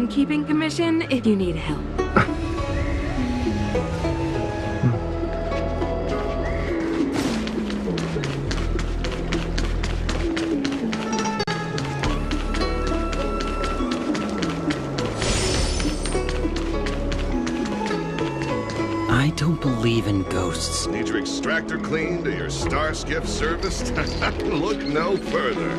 gamekeeping commission if you need help. I don't believe in ghosts. Need your extractor cleaned or your star skiff serviced? Look no further.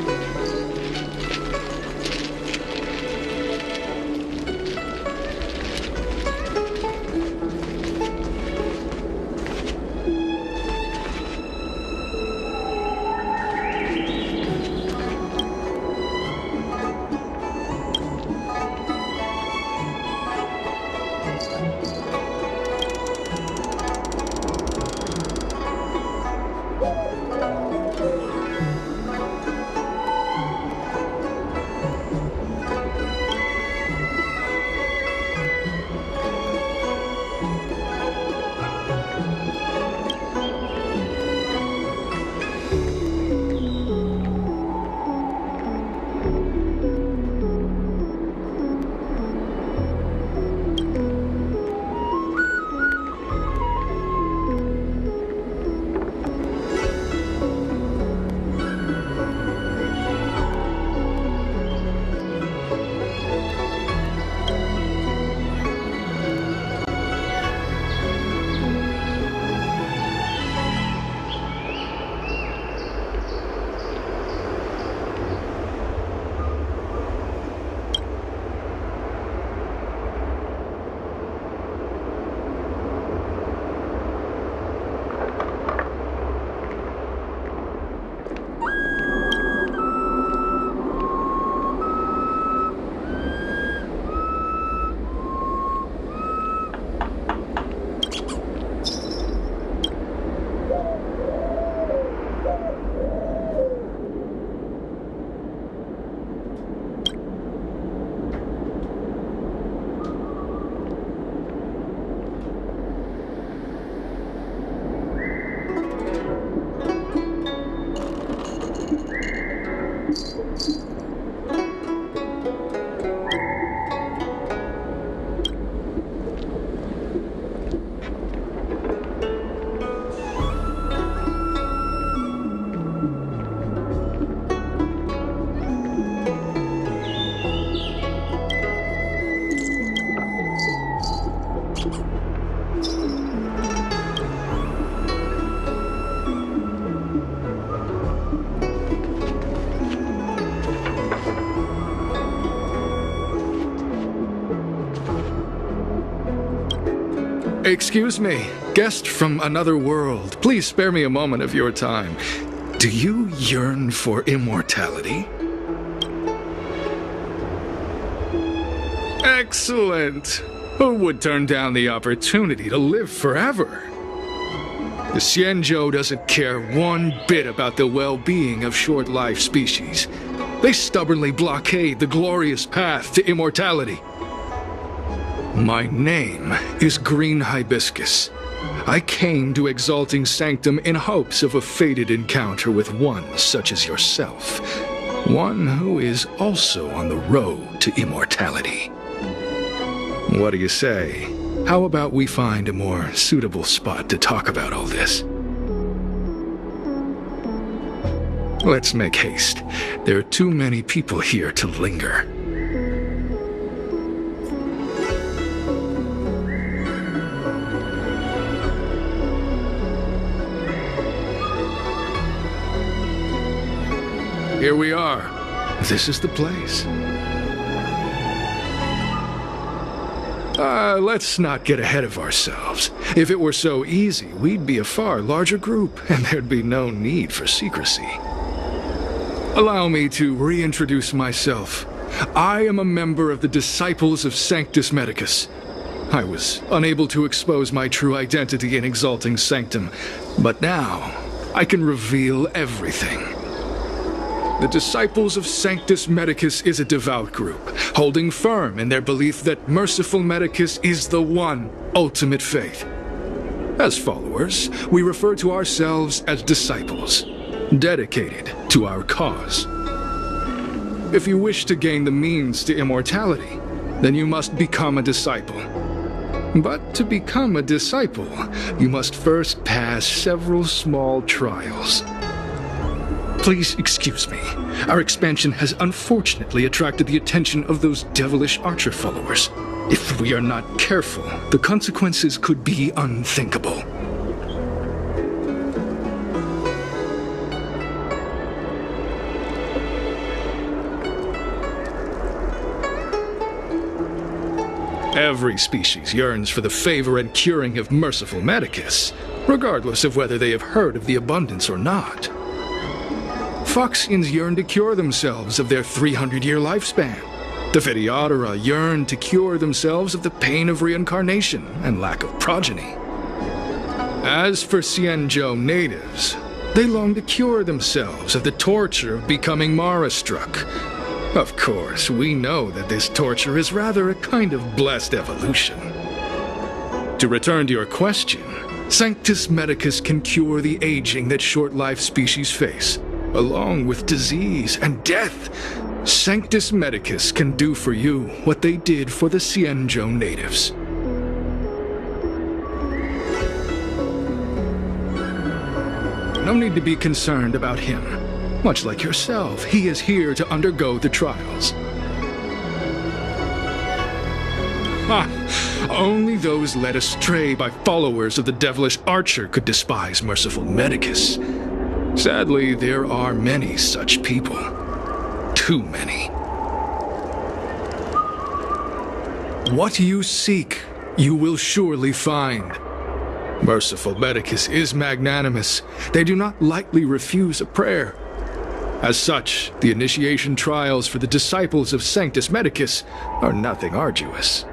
Excuse me, guest from another world. Please spare me a moment of your time. Do you yearn for immortality? Excellent. Who would turn down the opportunity to live forever? The Xianzhou doesn't care one bit about the well-being of short-life species. They stubbornly blockade the glorious path to immortality. My name is Green Hibiscus. I came to Exalting Sanctum in hopes of a fated encounter with one such as yourself. One who is also on the road to immortality. What do you say? How about we find a more suitable spot to talk about all this? Let's make haste. There are too many people here to linger. Here we are. This is the place. Let's not get ahead of ourselves. If it were so easy, we'd be a far larger group, and there'd be no need for secrecy. Allow me to reintroduce myself. I am a member of the Disciples of Sanctus Medicus. I was unable to expose my true identity in Exalting Sanctum, but now I can reveal everything. The Disciples of Sanctus Medicus is a devout group, holding firm in their belief that Merciful Medicus is the one ultimate faith. As followers, we refer to ourselves as disciples, dedicated to our cause. If you wish to gain the means to immortality, then you must become a disciple. But to become a disciple, you must first pass several small trials. Please excuse me. Our expansion has unfortunately attracted the attention of those devilish archer followers. If we are not careful, the consequences could be unthinkable. Every species yearns for the favor and curing of merciful medicus, regardless of whether they have heard of the abundance or not. Foxians yearn to cure themselves of their 300-year lifespan. The Vitiaura yearn to cure themselves of the pain of reincarnation and lack of progeny. As for Xianzhou natives, they long to cure themselves of the torture of becoming Mara-struck. Of course, we know that this torture is rather a kind of blessed evolution. To return to your question, Sanctus Medicus can cure the aging that short-life species face, along with disease and death. Sanctus Medicus can do for you what they did for the Xianzhou natives. No need to be concerned about him. Much like yourself, he is here to undergo the trials. Only those led astray by followers of the devilish archer could despise merciful Medicus. Sadly, there are many such people. Too many. What you seek, you will surely find. Merciful Medicus is magnanimous. They do not lightly refuse a prayer. As such, the initiation trials for the disciples of Sanctus Medicus are nothing arduous.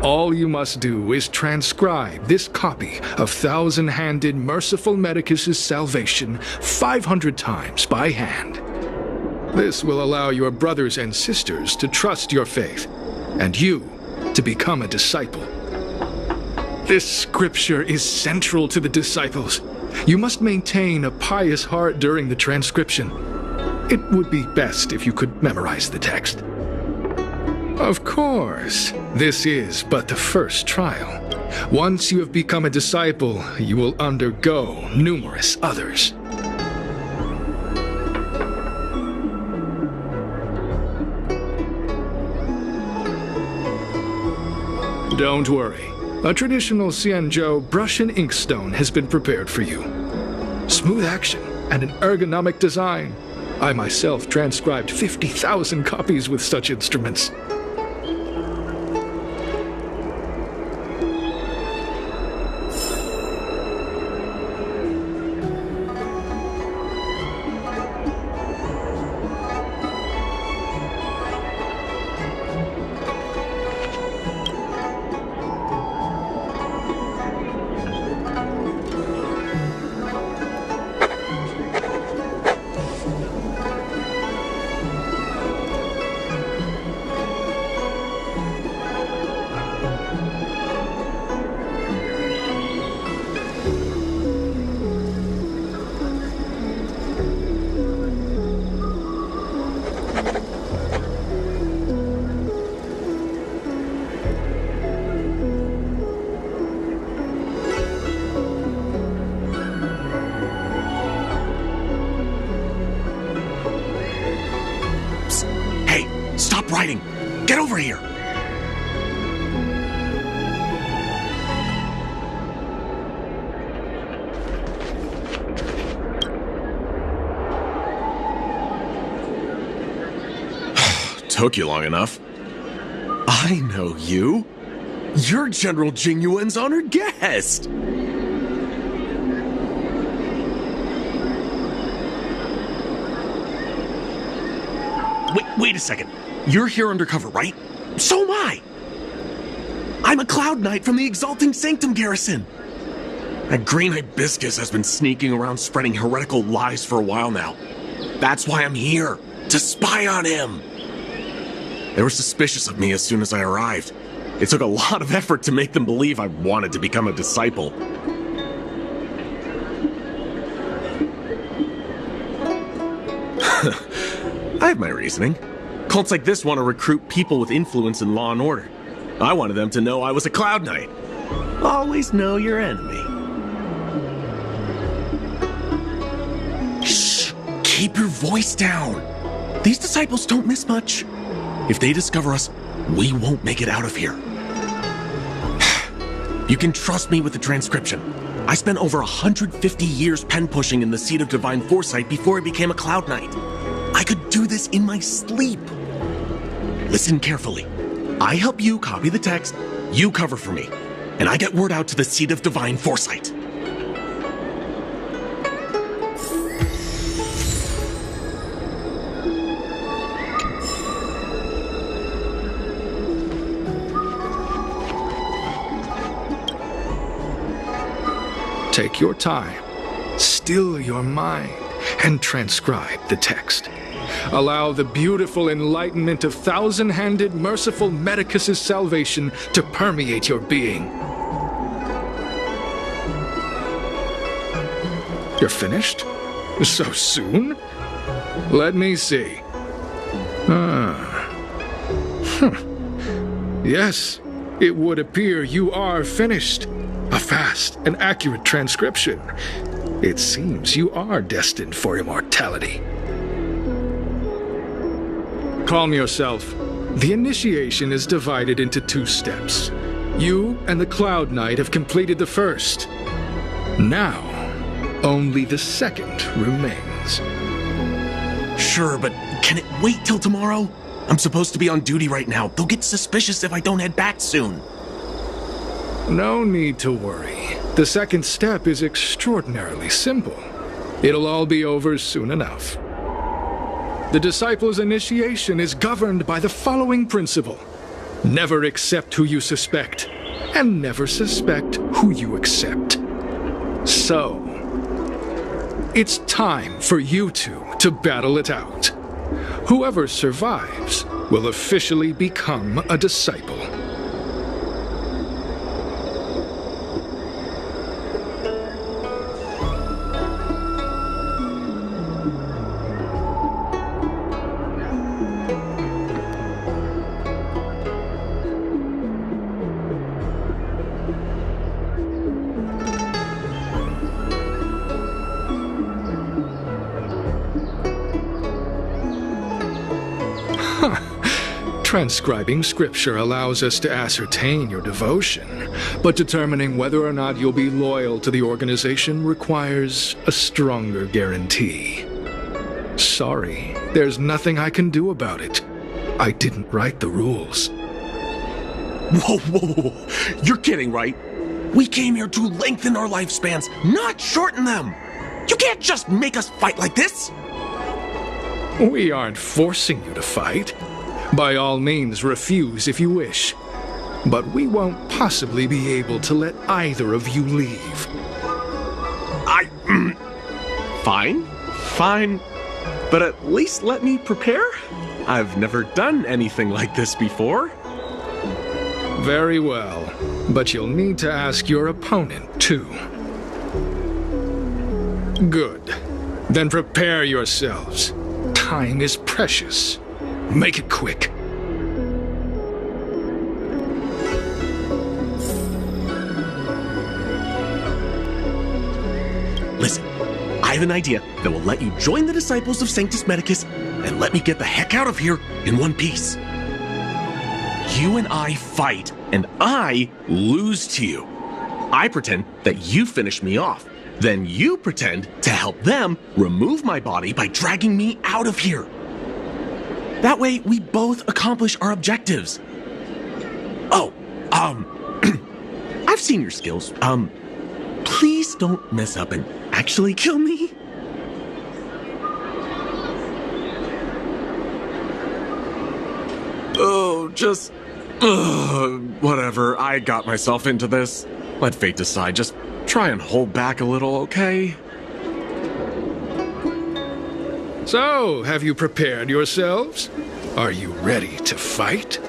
All you must do is transcribe this copy of Thousand-Handed Merciful Medicus's Salvation 500 times by hand. This will allow your brothers and sisters to trust your faith, and you to become a disciple. This scripture is central to the disciples. You must maintain a pious heart during the transcription. It would be best if you could memorize the text. Of course, this is but the first trial. Once you have become a disciple, you will undergo numerous others. Don't worry. A traditional Xianzhou brush and inkstone has been prepared for you. Smooth action and an ergonomic design. I myself transcribed 50,000 copies with such instruments. Stop writing! Get over here! Took you long enough. I know you. You're General Jingyuan's honored guest. Wait a second. You're here undercover, right? So am I. I'm a Cloud Knight from the Exalting Sanctum Garrison. That green hibiscus has been sneaking around spreading heretical lies for a while now. That's why I'm here, to spy on him. They were suspicious of me as soon as I arrived. It took a lot of effort to make them believe I wanted to become a disciple. I have my reasoning. Cults like this want to recruit people with influence in law and order. I wanted them to know I was a Cloud Knight. Always know your enemy. Shh! Keep your voice down. These disciples don't miss much. If they discover us, we won't make it out of here. You can trust me with the transcription. I spent over 150 years pen pushing in the seat of divine foresight before I became a Cloud Knight. I could do this in my sleep. Listen carefully. I help you copy the text, you cover for me, and I get word out to the seat of divine foresight. Take your time, still your mind, and transcribe the text. Allow the beautiful enlightenment of thousand-handed, merciful Medicus's salvation to permeate your being. You're finished? So soon? Let me see. Yes, it would appear you are finished. A fast and accurate transcription. It seems you are destined for immortality. Calm yourself. The initiation is divided into 2 steps. You and the Cloud Knight have completed the first. Now, only the second remains. Sure, but can it wait till tomorrow? I'm supposed to be on duty right now. They'll get suspicious if I don't head back soon. No need to worry. The second step is extraordinarily simple. It'll all be over soon enough. The disciple's initiation is governed by the following principle. Never accept who you suspect, and never suspect who you accept. So, it's time for you two to battle it out. Whoever survives will officially become a disciple. Transcribing scripture allows us to ascertain your devotion, but determining whether or not you'll be loyal to the organization requires a stronger guarantee. Sorry, there's nothing I can do about it. I didn't write the rules. Whoa. You're kidding, right? We came here to lengthen our lifespans, not shorten them. You can't just make us fight like this. We aren't forcing you to fight. By all means, refuse if you wish. But we won't possibly be able to let either of you leave. Fine. But at least let me prepare. I've never done anything like this before. Very well. But you'll need to ask your opponent, too. Good. Then prepare yourselves. Time is precious. Make it quick. Listen, I have an idea that will let you join the disciples of Sanctus Medicus and let me get the heck out of here in one piece. You and I fight, and I lose to you. I pretend that you finish me off. Then you pretend to help them remove my body by dragging me out of here. That way, we both accomplish our objectives. Oh, I've seen your skills. Please don't mess up and actually kill me. Oh, just... whatever, I got myself into this. Let fate decide, just try and hold back a little, okay? So, have you prepared yourselves? Are you ready to fight?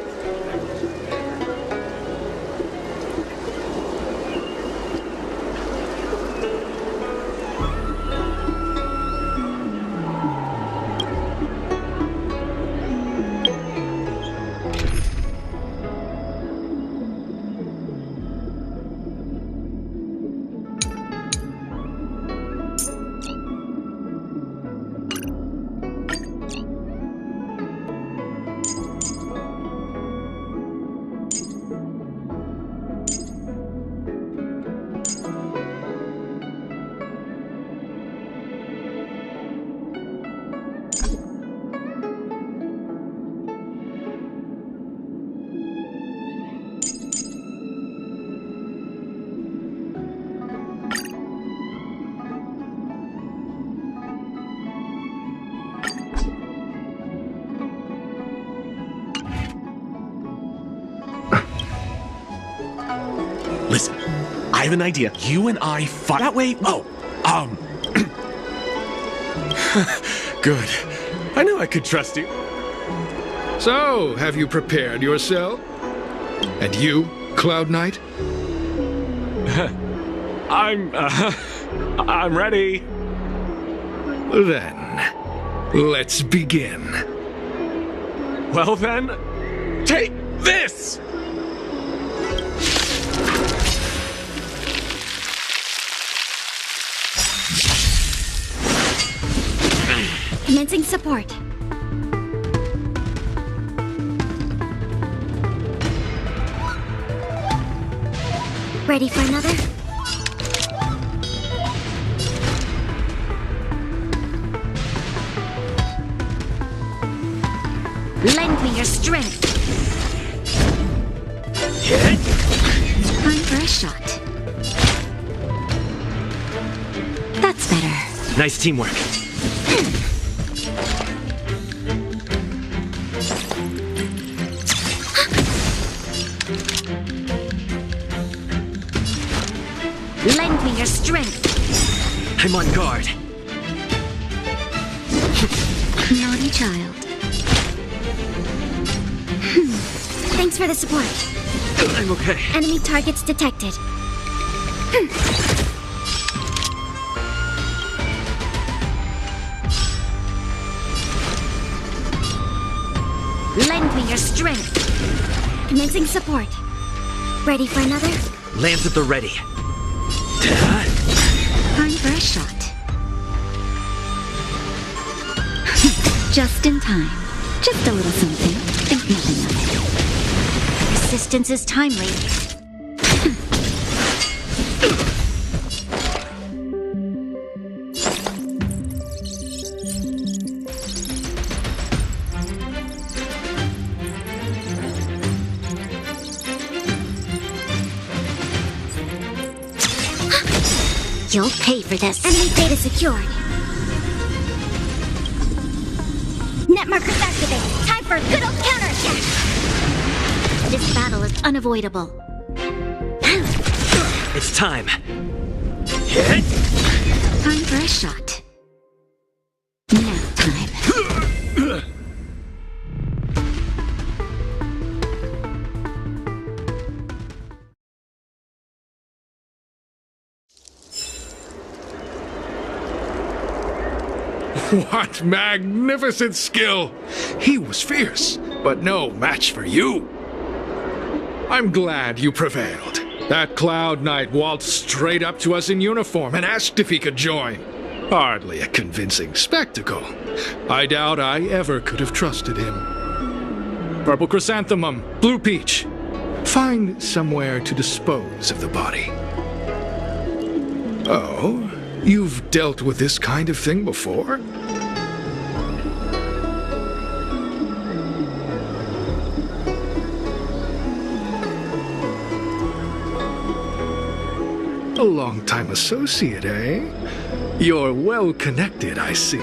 Listen, I have an idea. You and I fight. That way. Good. I knew I could trust you. So, have you prepared yourself? And you, Cloud Knight? I'm ready. Then, let's begin. Well then, take this! Commencing support. Ready for another? Lend me your strength. Time for a shot. That's better. Nice teamwork. Lend me your strength. I'm on guard. Naughty child. Thanks for the support. I'm okay. Enemy targets detected. Lend me your strength. Commencing support. Ready for another? Lance at the ready. Time for a shot. Just in time. Just a little something. Think nothing of it. Resistance is timely. You'll pay for this. Enemy data secured. Net markers activated. Time for a good old counterattack. This battle is unavoidable. It's time. Time for a shot. Now time. What magnificent skill! He was fierce, but no match for you. I'm glad you prevailed. That Cloud Knight waltzed straight up to us in uniform and asked if he could join. Hardly a convincing spectacle. I doubt I ever could have trusted him. Purple chrysanthemum, blue peach. Find somewhere to dispose of the body. Oh, you've dealt with this kind of thing before? A long-time associate, eh? You're well-connected, I see.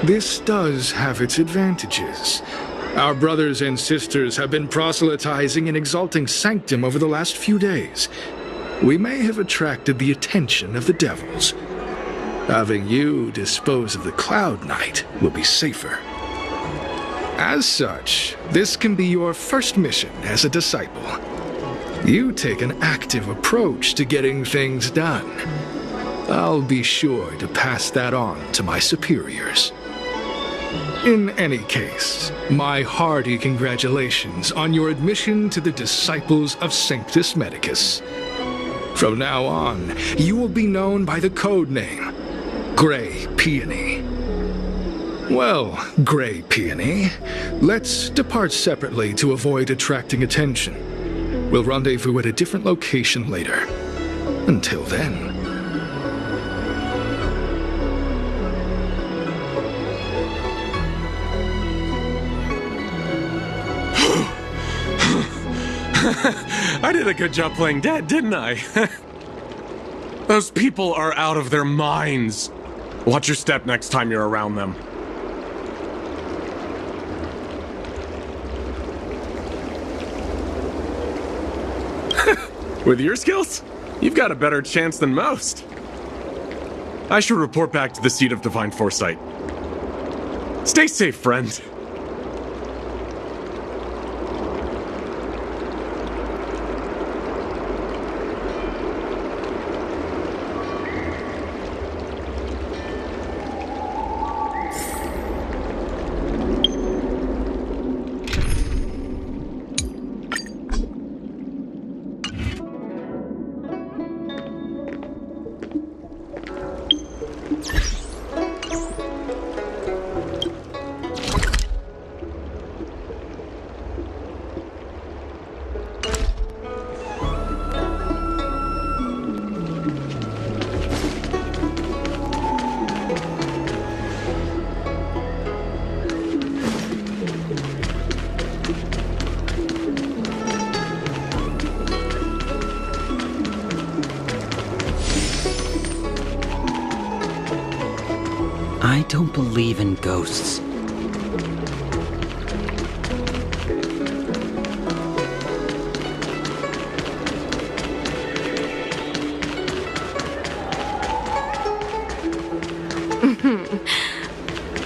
This does have its advantages. Our brothers and sisters have been proselytizing and exalting Sanctum over the last few days. We may have attracted the attention of the devils. Having you dispose of the Cloud Knight will be safer. As such, this can be your first mission as a disciple. You take an active approach to getting things done. I'll be sure to pass that on to my superiors. In any case, my hearty congratulations on your admission to the Disciples of Sanctus Medicus. From now on, you will be known by the code name, Gray Peony. Well, Gray Peony, let's depart separately to avoid attracting attention. We'll rendezvous at a different location later. Until then. I did a good job playing dead, didn't I? Those people are out of their minds. Watch your step next time you're around them. With your skills, you've got a better chance than most. I should report back to the seat of divine foresight. Stay safe, friend. I don't believe in ghosts.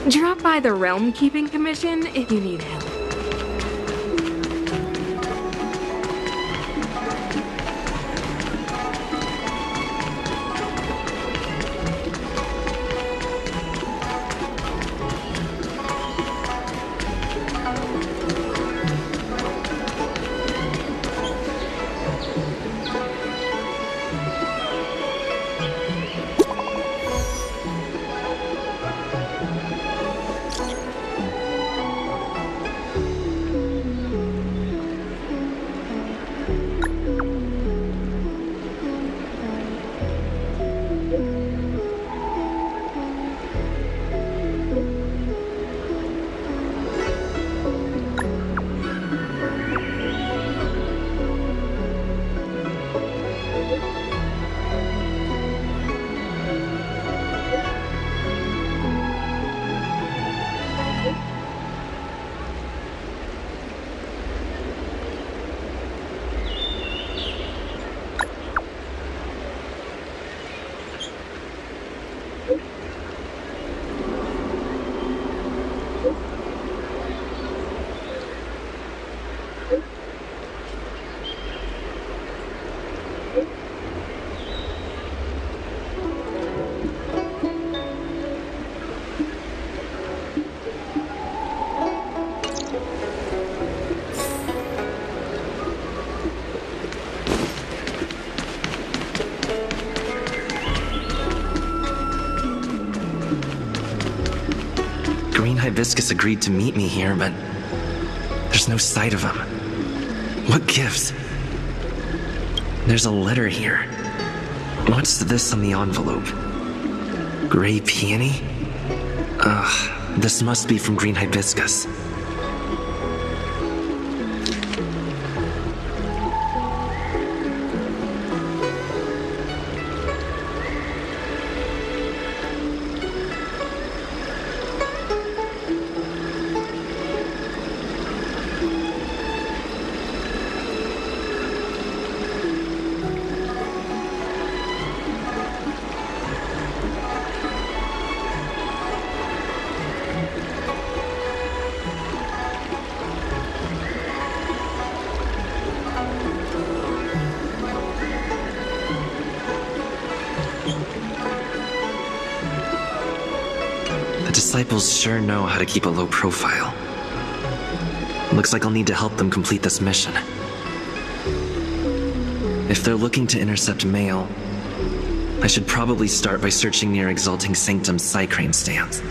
Drop by the Realm Keeping Commission if you need help. Hibiscus agreed to meet me here, but there's no sight of him. What gives? There's a letter here. What's this on the envelope? Gray peony? Ugh, this must be from Green Hibiscus. The disciples sure know how to keep a low profile. Looks like I'll need to help them complete this mission. If they're looking to intercept mail, I should probably start by searching near Exalting Sanctum's Psycrane stands.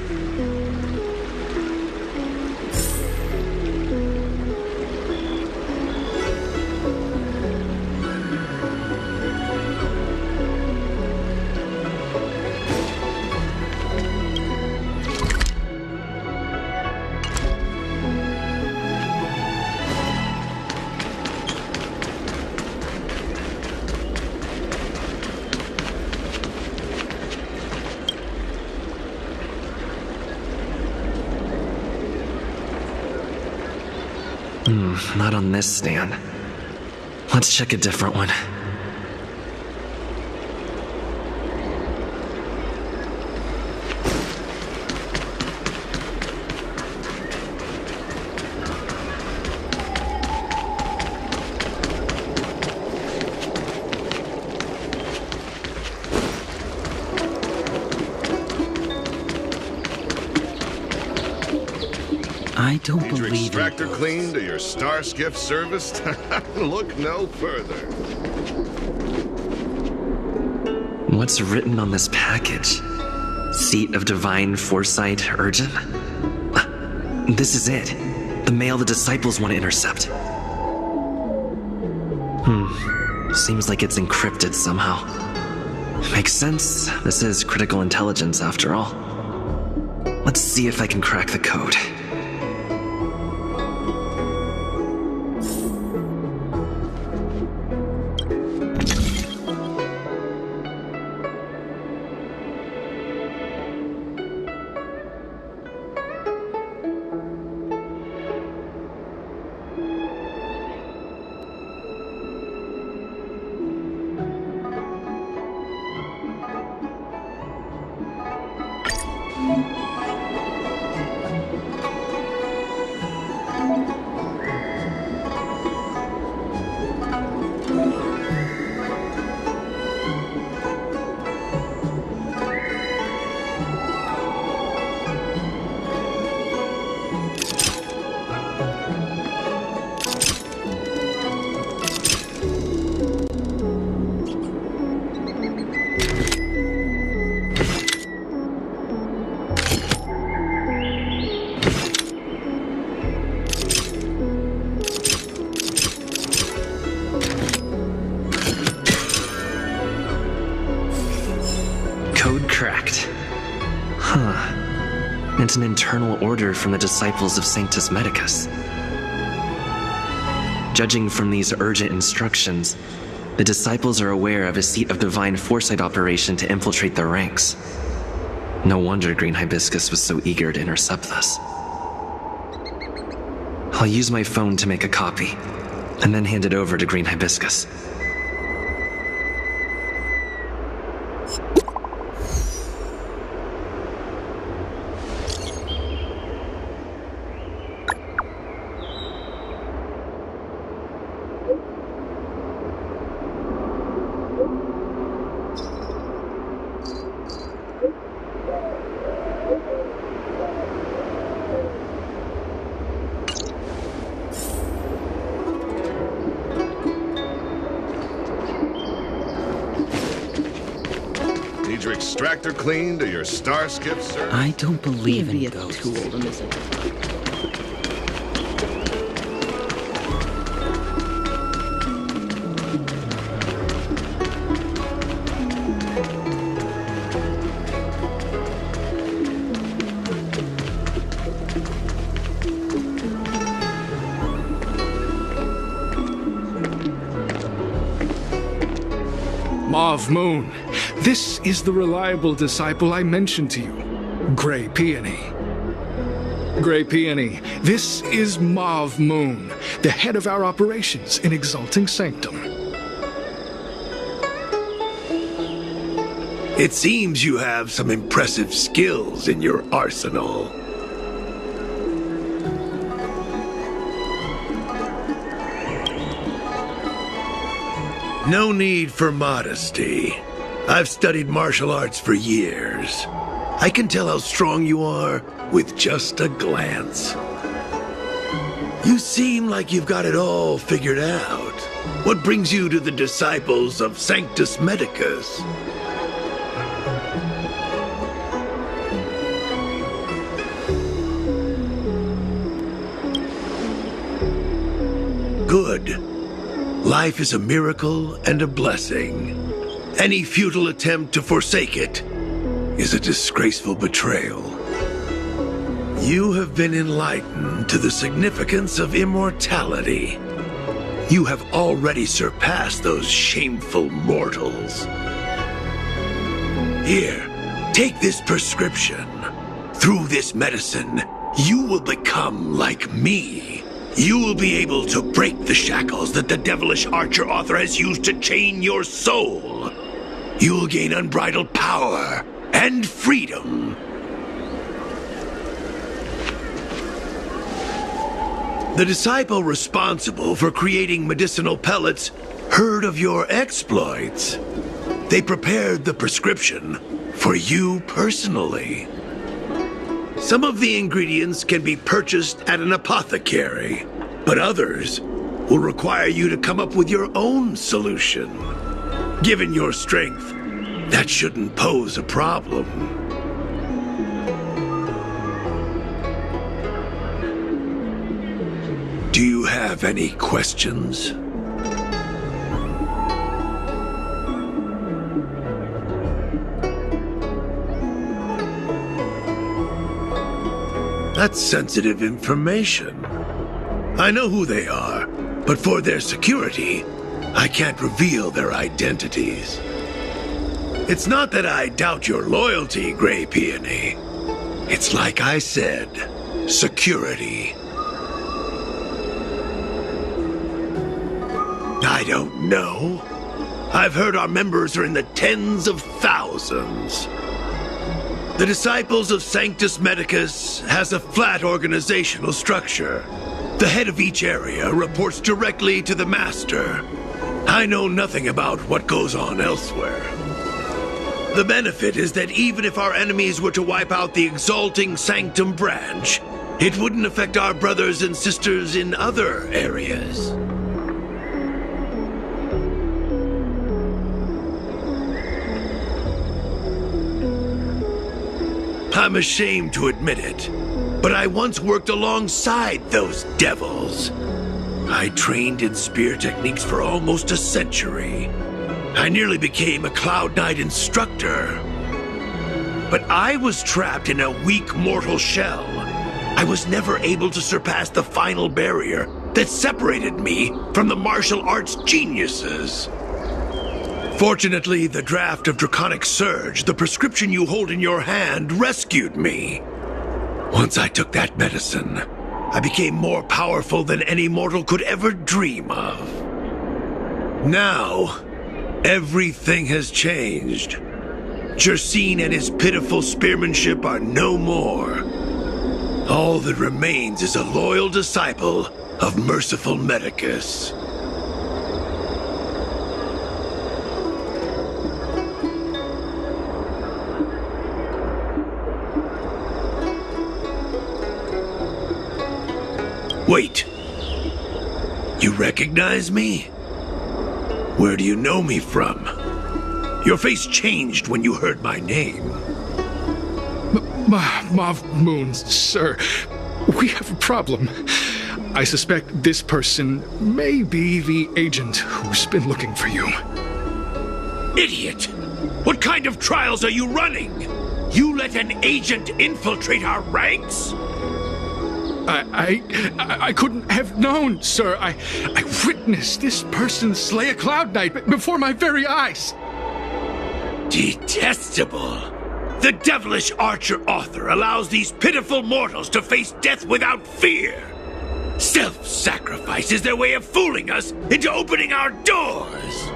Not on this stand. Let's check a different one. don't Need your believe in extractor ghosts. cleaned or your star skiff serviced? Look no further. What's written on this package? Seat of Divine Foresight Urgent? This is it. The mail the disciples want to intercept. Seems like it's encrypted somehow. Makes sense. This is critical intelligence after all. Let's see if I can crack the code. Code cracked. It's an internal order from the disciples of Sanctus Medicus. Judging from these urgent instructions, the disciples are aware of a Seat of Divine Foresight operation to infiltrate their ranks. No wonder Green Hibiscus was so eager to intercept this. I'll use my phone to make a copy, and then hand it over to Green Hibiscus. Need your extractor cleaned or your star skiff serviced? I don't believe You'd be in a ghosts. tool to miss it. Mauve Moon, this is the reliable disciple I mentioned to you, Grey Peony. Grey Peony, this is Mauve Moon, the head of our operations in Exalting Sanctum. It seems you have some impressive skills in your arsenal. No need for modesty. I've studied martial arts for years. I can tell how strong you are with just a glance. You seem like you've got it all figured out. What brings you to the disciples of Sanctus Medicus? Good. Life is a miracle and a blessing. Any futile attempt to forsake it is a disgraceful betrayal. You have been enlightened to the significance of immortality. You have already surpassed those shameful mortals. Here, take this prescription. Through this medicine, you will become like me. You will be able to break the shackles that the devilish archer author has used to chain your soul. You will gain unbridled power and freedom. The disciple responsible for creating medicinal pellets heard of your exploits. They prepared the prescription for you personally. Some of the ingredients can be purchased at an apothecary, but others will require you to come up with your own solution. Given your strength, that shouldn't pose a problem. Do you have any questions? That's sensitive information. I know who they are, but for their security, I can't reveal their identities. It's not that I doubt your loyalty, Gray Peony. It's like I said, security. I don't know. I've heard our members are in the tens of thousands. The Disciples of Sanctus Medicus has a flat organizational structure. The head of each area reports directly to the Master. I know nothing about what goes on elsewhere. The benefit is that even if our enemies were to wipe out the Exalting Sanctum branch, it wouldn't affect our brothers and sisters in other areas. I'm ashamed to admit it, but I once worked alongside those devils. I trained in spear techniques for almost a century. I nearly became a Cloud Knight instructor. But I was trapped in a weak mortal shell. I was never able to surpass the final barrier that separated me from the martial arts geniuses. Fortunately, the draft of Draconic Surge, the prescription you hold in your hand, rescued me. Once I took that medicine, I became more powerful than any mortal could ever dream of. Now, everything has changed. Jersine and his pitiful spearmanship are no more. All that remains is a loyal disciple of Merciful Medicus. Wait. You recognize me? Where do you know me from? Your face changed when you heard my name. Mav Moon, sir. We have a problem. I suspect this person may be the agent who's been looking for you. Idiot! What kind of trials are you running? You let an agent infiltrate our ranks? I couldn't have known, sir. I witnessed this person slay a Cloud Knight before my very eyes. Detestable. The devilish archer author allows these pitiful mortals to face death without fear. Self-sacrifice is their way of fooling us into opening our doors.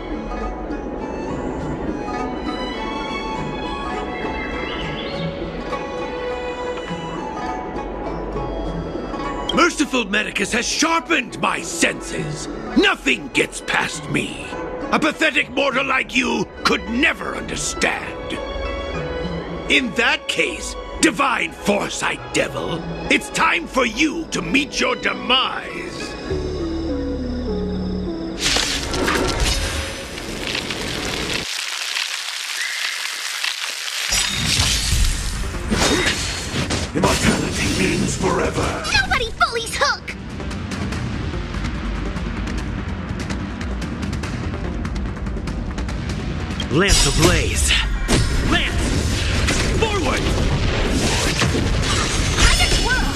Merciful Medicus has sharpened my senses. Nothing gets past me. A pathetic mortal like you could never understand. In that case, Divine Foresight Devil, it's time for you to meet your demise. Immortality means forever. Nobody bullies Hook! Lance ablaze. Lance! Forward! I just whirl!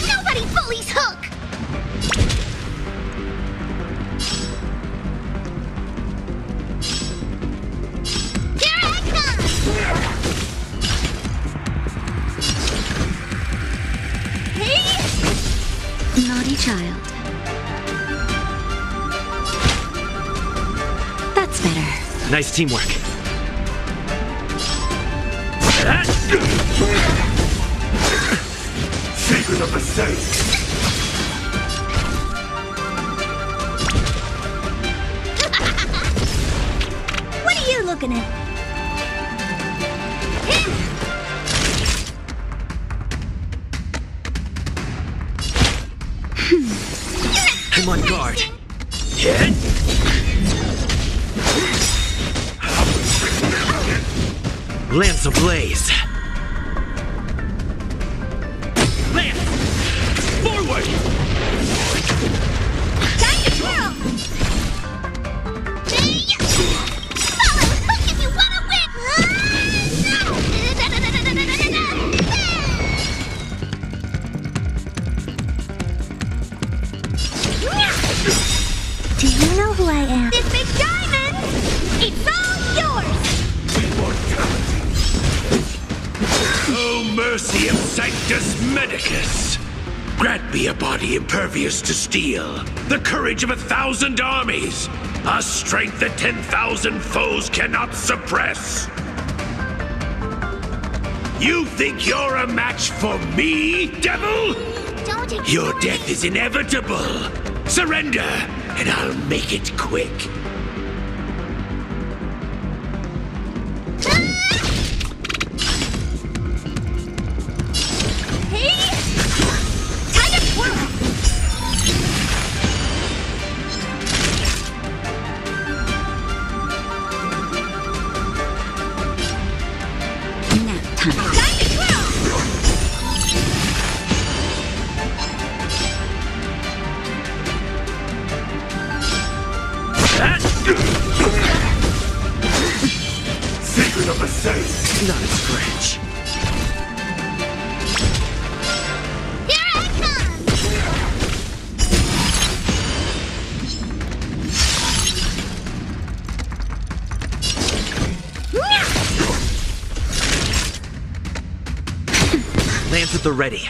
Nobody bullies Hook! Here I come! Hey! Naughty child. That's better. Nice teamwork. Secret of the saints. What do you look coconut. I'm on guard. Lance ablaze. Lance! Forward! Time to twirl! Follow hook if you wanna win! Do you know who I am? This big diamond! It's all yours! Oh, mercy of Sanctus Medicus! Grant me a body impervious to steel, the courage of 1,000 armies, a strength that 10,000 foes cannot suppress. You think you're a match for me, devil? Don't ignore Your me. death is inevitable. Surrender, and I'll make it quick. Hey! Time to twirl! Nap time. Time to twirl! Secret of the saint. Not as French. Here I come! Lance at the ready.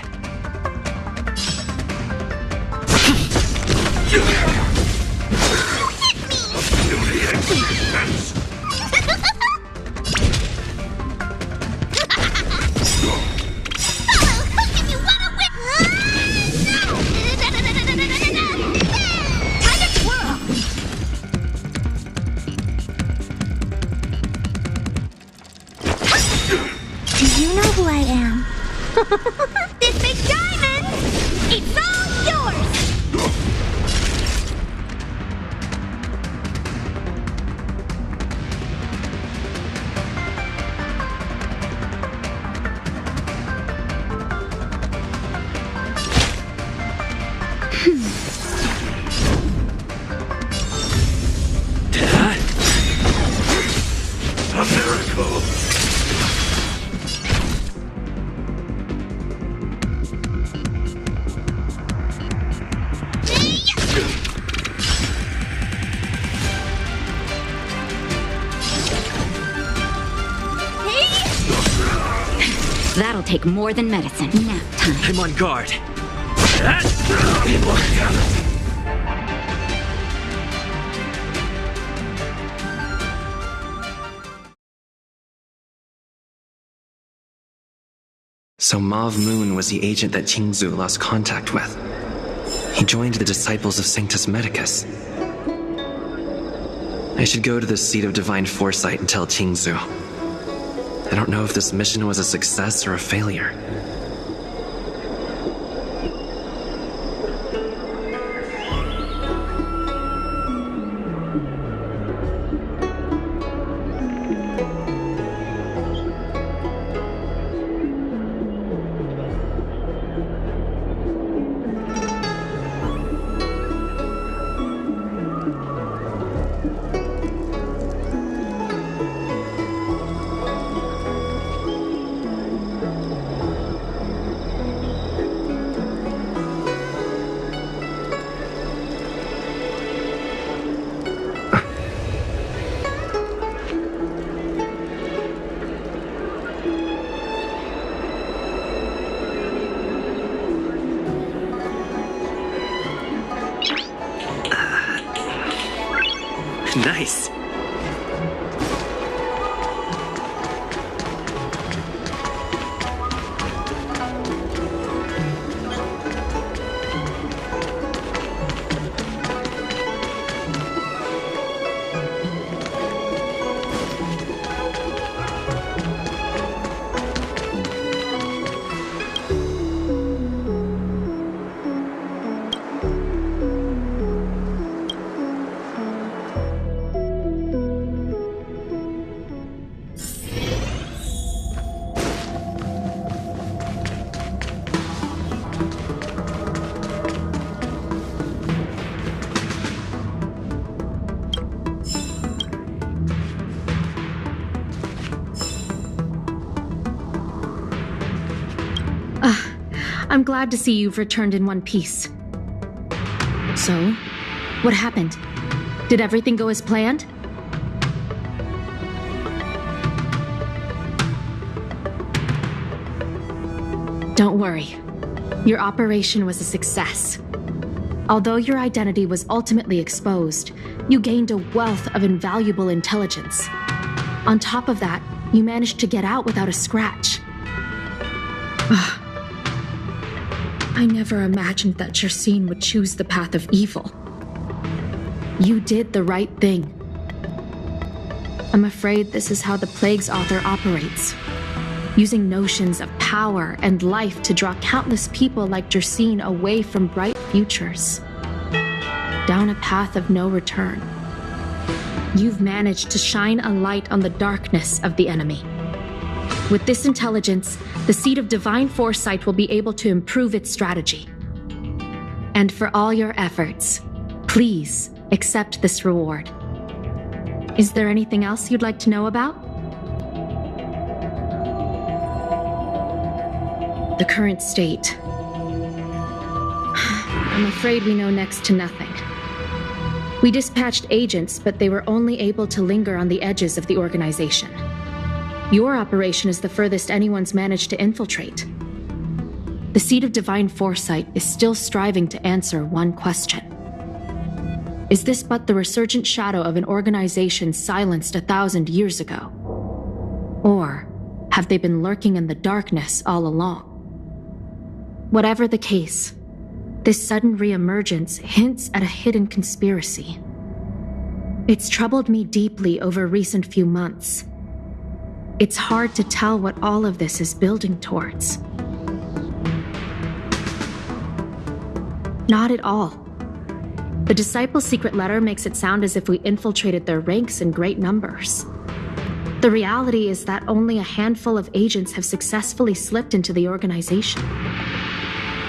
Do you know who I am? This big diamond! It's all yours! A miracle. That'll take more than medicine. Nap time. I'm on guard. So Mauve Moon was the agent that Xianzhou lost contact with. He joined the Disciples of Sanctus Medicus. I should go to the Seat of Divine Foresight and tell Xianzhou. I don't know if this mission was a success or a failure. Nice. I'm glad to see you've returned in one piece. So, what happened? Did everything go as planned? Don't worry. Your operation was a success. Although your identity was ultimately exposed, you gained a wealth of invaluable intelligence. On top of that, you managed to get out without a scratch. I never imagined that Jersine would choose the path of evil. You did the right thing. I'm afraid this is how the Plague's author operates, using notions of power and life to draw countless people like Jersine away from bright futures, down a path of no return. You've managed to shine a light on the darkness of the enemy. With this intelligence, the Seed of Divine Foresight will be able to improve its strategy. And for all your efforts, please accept this reward. Is there anything else you'd like to know about? The current state. I'm afraid we know next to nothing. We dispatched agents, but they were only able to linger on the edges of the organization. Your operation is the furthest anyone's managed to infiltrate. The Seed of Divine Foresight is still striving to answer one question. Is this but the resurgent shadow of an organization silenced 1,000 years ago? Or have they been lurking in the darkness all along? Whatever the case, this sudden reemergence hints at a hidden conspiracy. It's troubled me deeply over recent few months. It's hard to tell what all of this is building towards. Not at all. The Disciples' secret letter makes it sound as if we infiltrated their ranks in great numbers. The reality is that only a handful of agents have successfully slipped into the organization.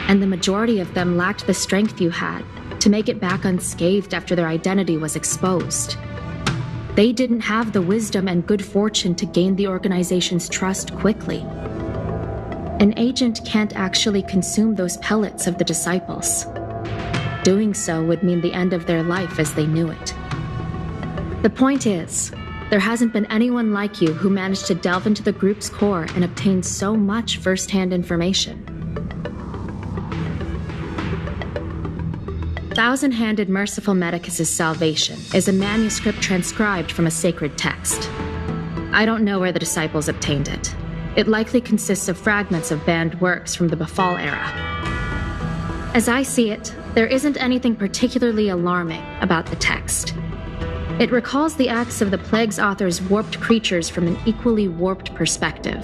And the majority of them lacked the strength you had to make it back unscathed after their identity was exposed. They didn't have the wisdom and good fortune to gain the organization's trust quickly. An agent can't actually consume those pellets of the Disciples. Doing so would mean the end of their life as they knew it. The point is, there hasn't been anyone like you who managed to delve into the group's core and obtain so much first-hand information. Thousand-Handed Merciful Medicus's Salvation is a manuscript transcribed from a sacred text. I don't know where the Disciples obtained it. It likely consists of fragments of banned works from the Befall era. As I see it, there isn't anything particularly alarming about the text. It recalls the acts of the Plague's author's warped creatures from an equally warped perspective.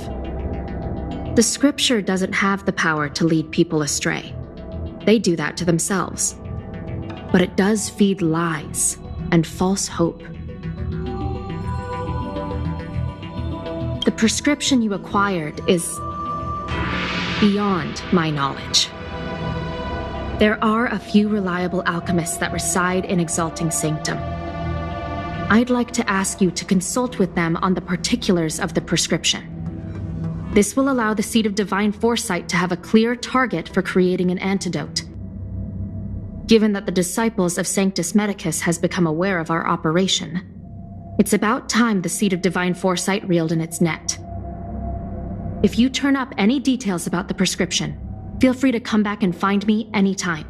The scripture doesn't have the power to lead people astray. They do that to themselves. But it does feed lies and false hope. The prescription you acquired is beyond my knowledge. There are a few reliable alchemists that reside in Exalting Sanctum. I'd like to ask you to consult with them on the particulars of the prescription. This will allow the Seed of Divine Foresight to have a clear target for creating an antidote. Given that the Disciples of Sanctus Medicus has become aware of our operation, it's about time the Seed of Divine Foresight reeled in its net. If you turn up any details about the prescription, feel free to come back and find me anytime.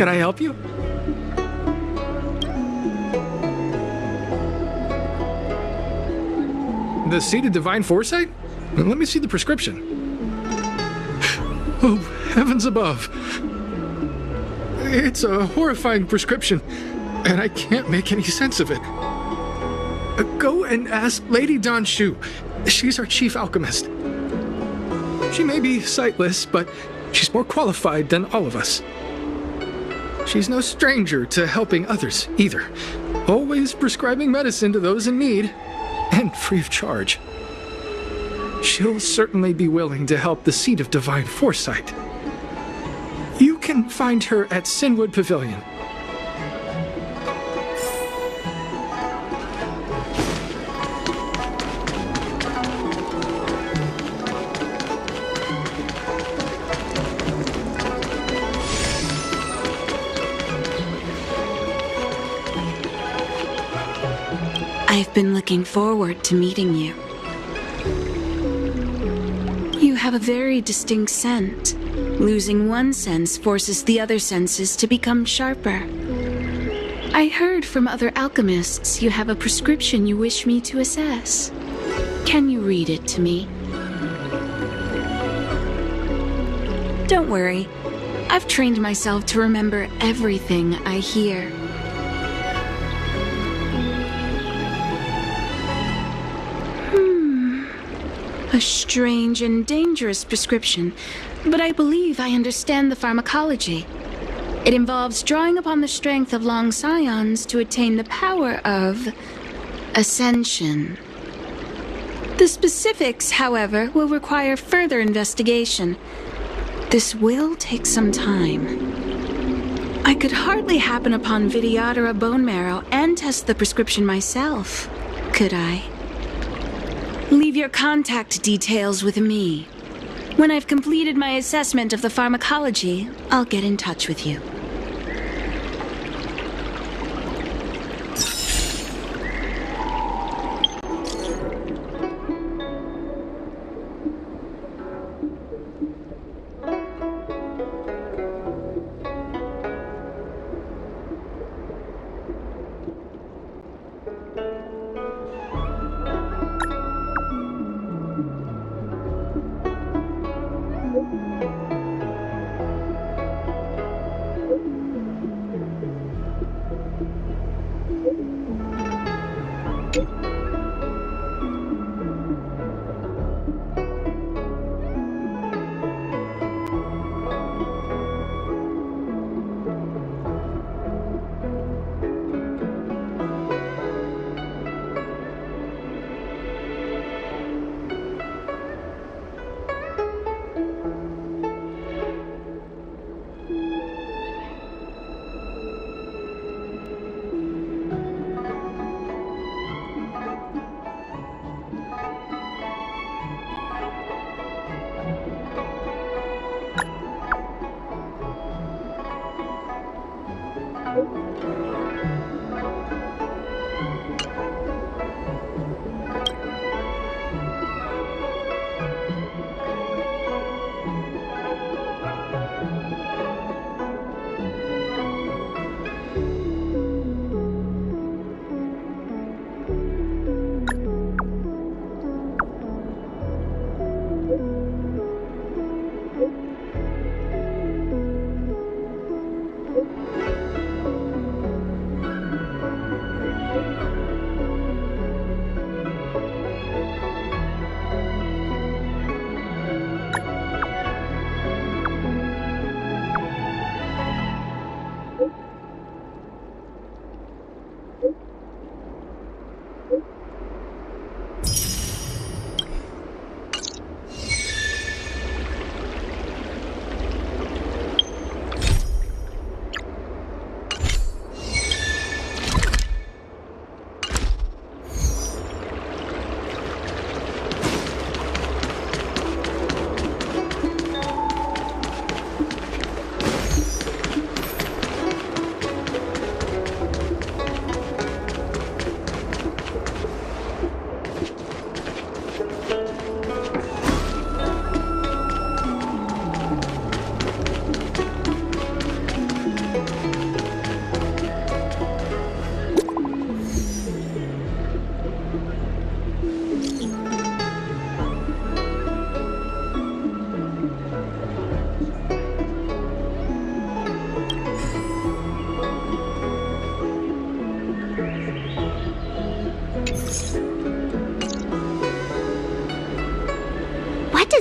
Can I help you? The seed of divine foresight? Let me see the prescription. Oh, heavens above. It's a horrifying prescription, and I can't make any sense of it. Go and ask Lady Dan Shu. She's our chief alchemist. She may be sightless, but she's more qualified than all of us. She's no stranger to helping others, either. Always prescribing medicine to those in need, and free of charge. She'll certainly be willing to help the Seed of Divine Foresight. You can find her at Sinwood Pavilion. I've been looking forward to meeting you. You have a very distinct scent. Losing one sense forces the other senses to become sharper. I heard from other alchemists you have a prescription you wish me to assess. Can you read it to me? Don't worry. I've trained myself to remember everything I hear. A strange and dangerous prescription, but I believe I understand the pharmacology. It involves drawing upon the strength of long scions to attain the power of ascension. The specifics, however, will require further investigation. This will take some time. I could hardly happen upon Vidyadhara bone marrow and test the prescription myself, could I? Leave your contact details with me. When I've completed my assessment of the pharmacology, I'll get in touch with you.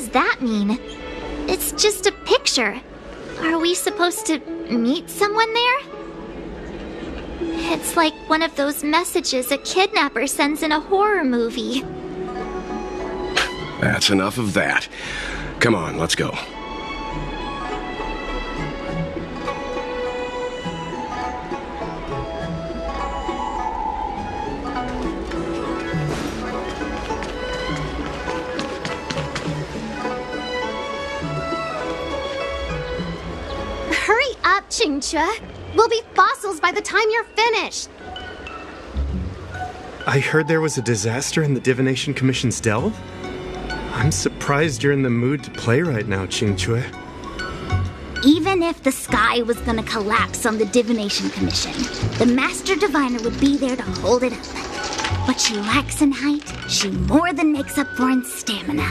does that mean? It's just a picture. Are we supposed to meet someone there? It's like one of those messages a kidnapper sends in a horror movie. That's enough of that. Come on, let's go. Hurry up, Xianzhou. We'll be fossils by the time you're finished. I heard there was a disaster in the Divination Commission's delve? I'm surprised you're in the mood to play right now, Xianzhou. Even if the sky was gonna collapse on the Divination Commission, the Master Diviner would be there to hold it up. What she lacks in height, she more than makes up for in stamina.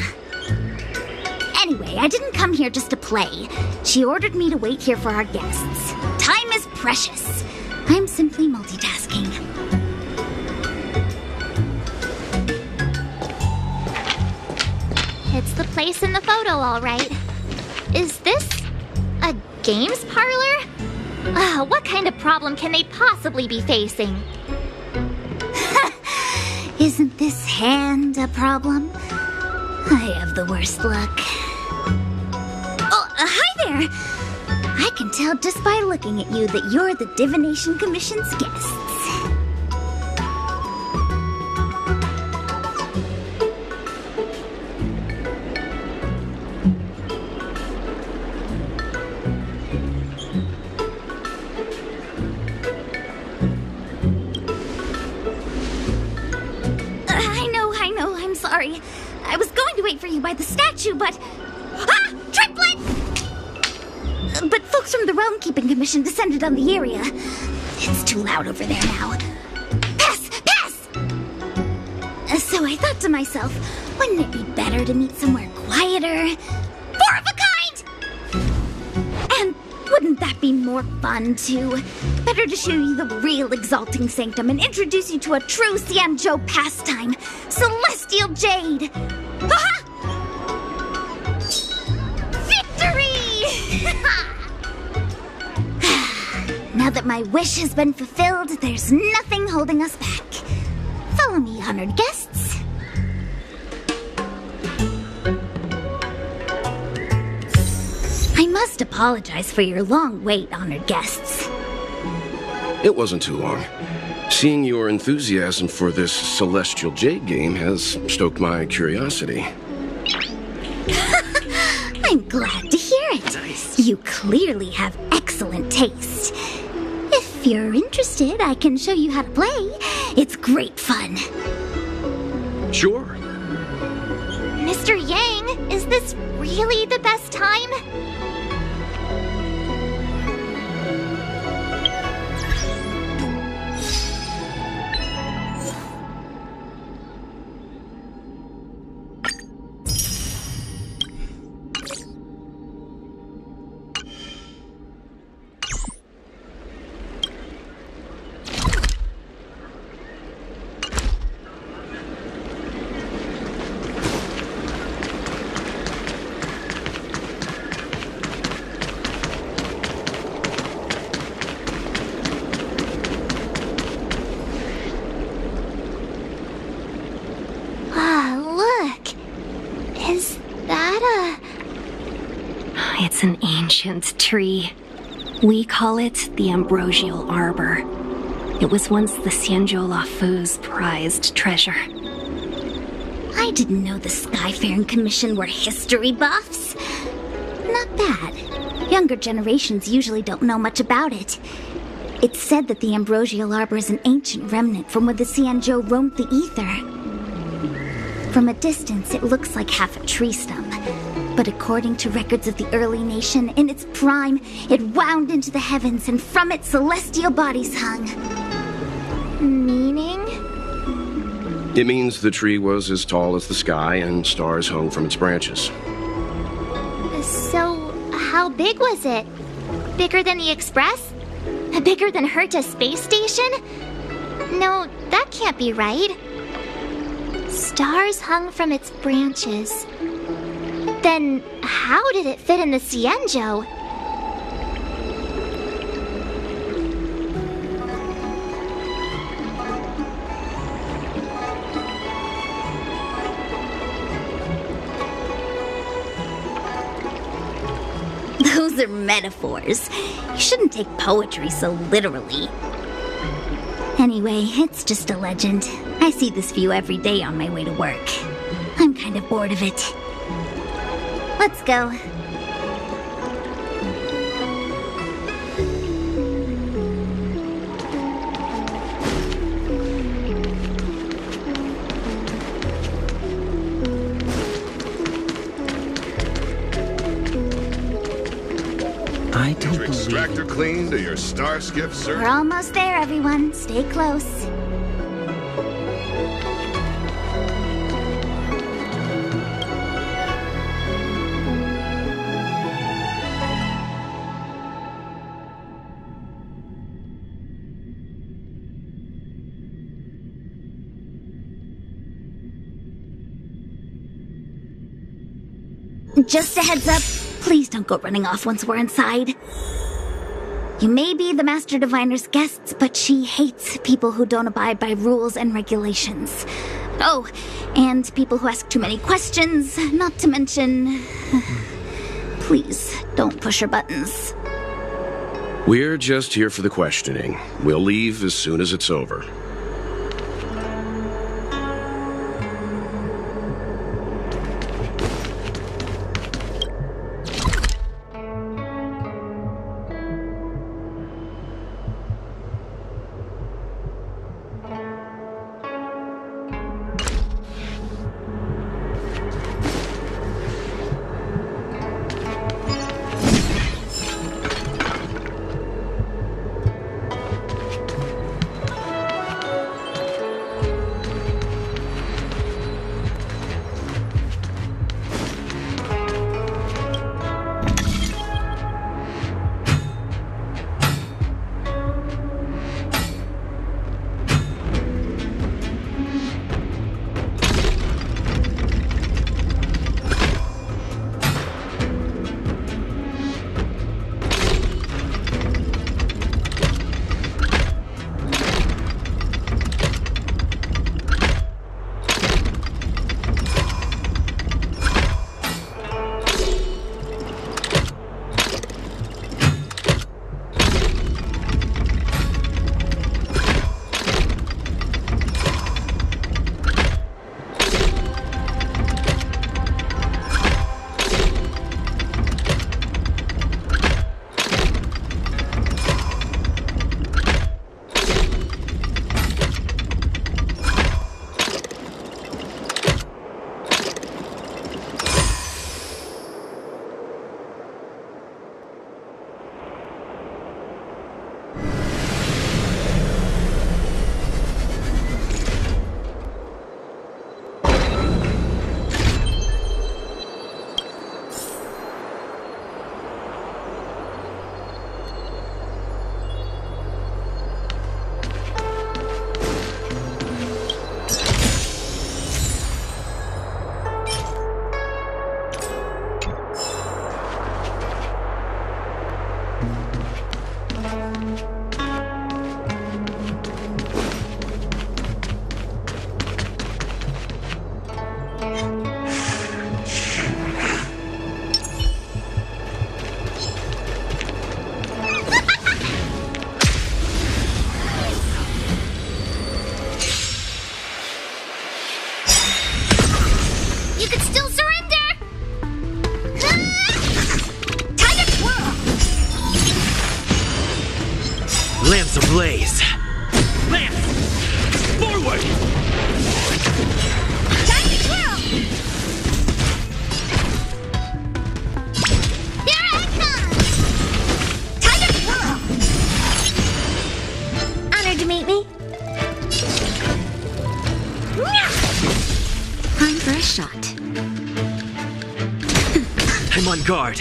Anyway, I didn't come here just to play. She ordered me to wait here for our guests. Time is precious. I'm simply multitasking. It's the place in the photo, all right. Is this a games parlor? What kind of problem can they possibly be facing? Isn't this hand a problem? I have the worst luck. Hi there! I can tell just by looking at you that you're the Divination Commission's guests. I know, I'm sorry. I was going to wait for you by the statue, but... Triplet! But folks from the Realm Keeping Commission descended on the area. It's too loud over there now. Pass! So I thought to myself, wouldn't it be better to meet somewhere quieter? Four of a kind! And wouldn't that be more fun, too? Better to show you the real Exalting Sanctum and introduce you to a true Xianzhou pastime, Celestial Jade! Aha! Now that my wish has been fulfilled, there's nothing holding us back. Follow me, honored guests. I must apologize for your long wait, honored guests. It wasn't too long. Seeing your enthusiasm for this Celestial Jade game has stoked my curiosity. I'm glad to hear it. Nice. You clearly have excellent taste. If you're interested, I can show you how to play. It's great fun. Sure. Mr. Yang, is this really the best time? It's an ancient tree. We call it the Ambrosial Arbor. It was once the Xianzhou Luofo's prized treasure. I didn't know the Skyfaring Commission were history buffs. Not bad. Younger generations usually don't know much about it. It's said that the Ambrosial Arbor is an ancient remnant from when the Xianzhou roamed the ether. From a distance, it looks like half a tree stump. But according to records of the early nation, in its prime, it wound into the heavens, and from it celestial bodies hung. Meaning? It means the tree was as tall as the sky and stars hung from its branches. So, how big was it? Bigger than the Express? Bigger than Herta Space Station? No, that can't be right. Stars hung from its branches. Then how did it fit in the Xianzhou? Those are metaphors. You shouldn't take poetry so literally. Anyway, it's just a legend. I see this view every day on my way to work. I'm kind of bored of it. Let's go. I don't Your extractor cleaned or your star skiff service? We're almost there, everyone. Stay close. Just a heads up, please don't go running off once we're inside. You may be the Master Diviner's guests, but she hates people who don't abide by rules and regulations. Oh, and people who ask too many questions, not to mention... Please, don't push her buttons. We're just here for the questioning. We'll leave as soon as it's over. Lamps ablaze. Lamps! Forward! Time to twirl! Here I come! Time to twirl! Honored to meet me. Time for a shot. I'm on guard.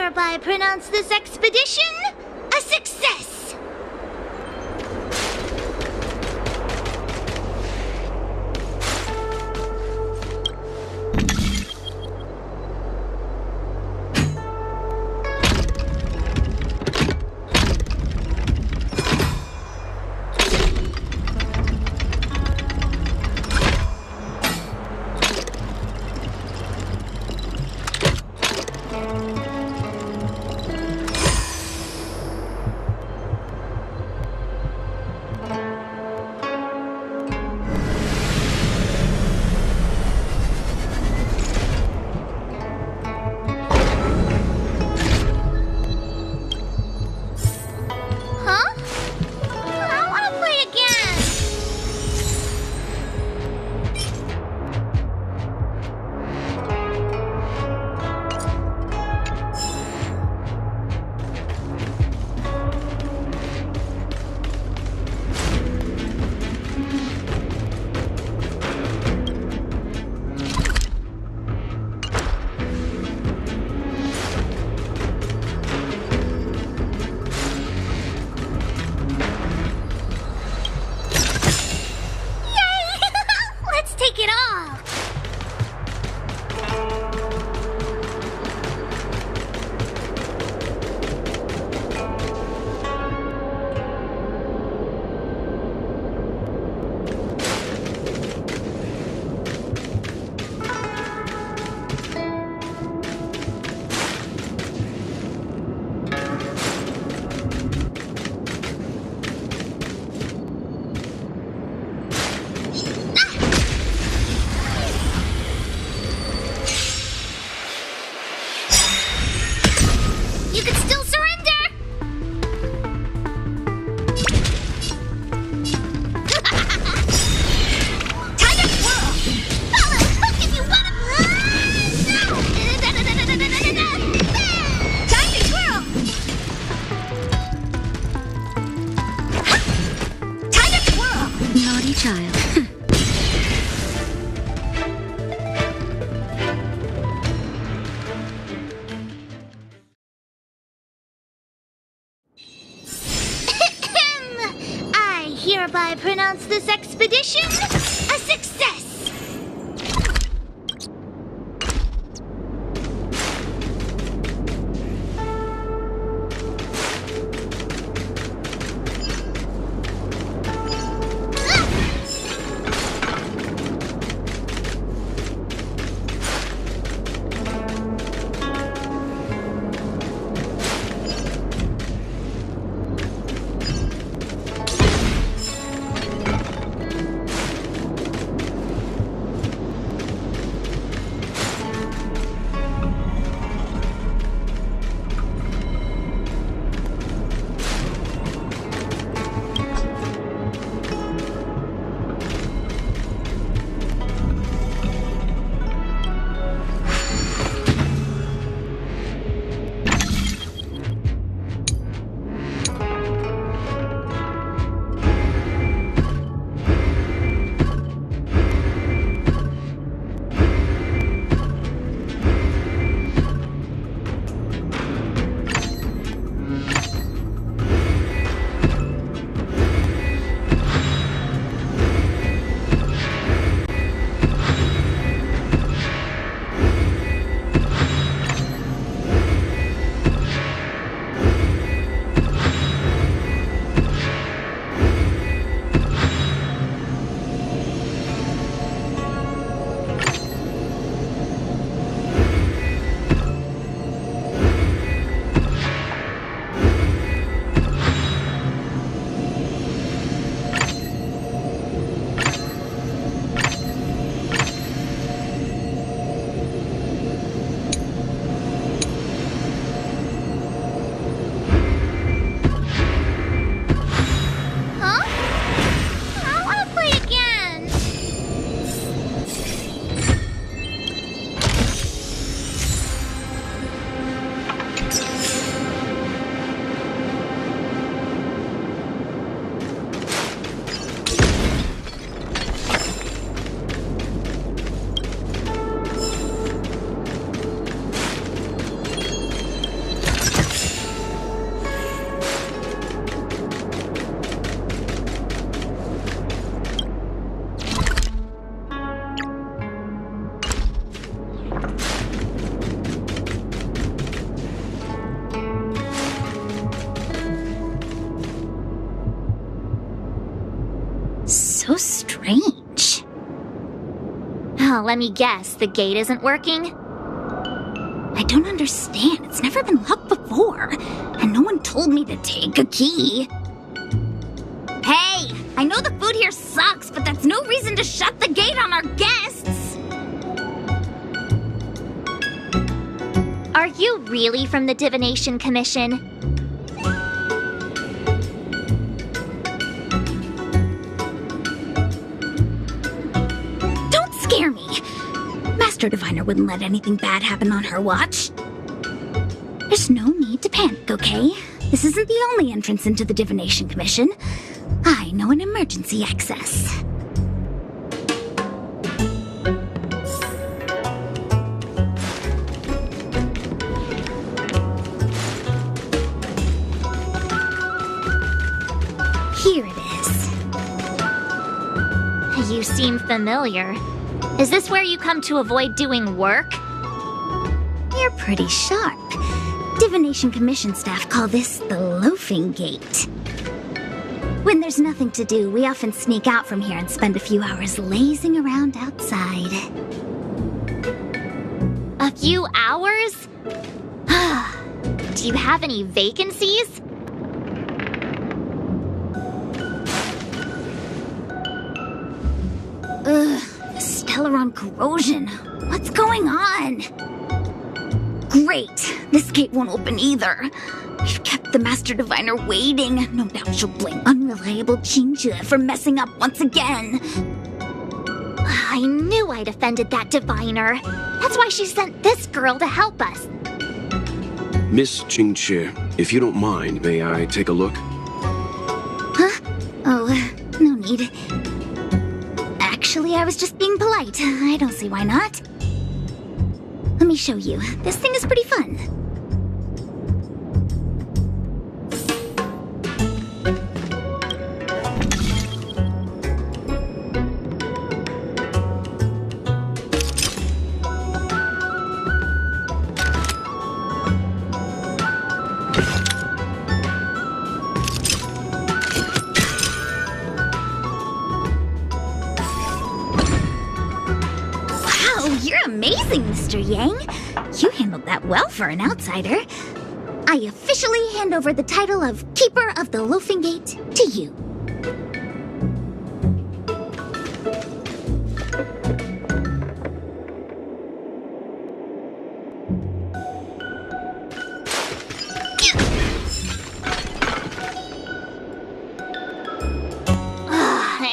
hereby pronounce this expedition a success. Hereby pronounce this expedition a success! So strange. Oh, let me guess, the gate isn't working? I don't understand. It's never been locked before, and no one told me to take a key. Hey, I know the food here sucks, but that's no reason to shut the gate on our guests. Are you really from the Divination Commission? Don't scare me. Master Diviner wouldn't let anything bad happen on her watch. There's no need to panic, okay? This isn't the only entrance into the Divination Commission. I know an emergency access. Here it is. You seem familiar. Is this where you come to avoid doing work? You're pretty sharp. Divination Commission staff call this the loafing gate. When there's nothing to do, we often sneak out from here and spend a few hours lazing around outside. A few hours? Do you have any vacancies? Ugh, the Stellaron corrosion. What's going on? Great, this gate won't open either. We've kept the Master Diviner waiting. No doubt she'll blame unreliable Xianzhou for messing up once again. I knew I'd offended that Diviner. That's why she sent this girl to help us. Miss Xianzhou, if you don't mind, may I take a look? Huh? Oh, no need. Actually, I was just being polite. I don't see why not. Let me show you. This thing is pretty fun. You're amazing, Mr. Yang. You handled that well for an outsider. I officially hand over the title of Keeper of the Loafing Gate to you.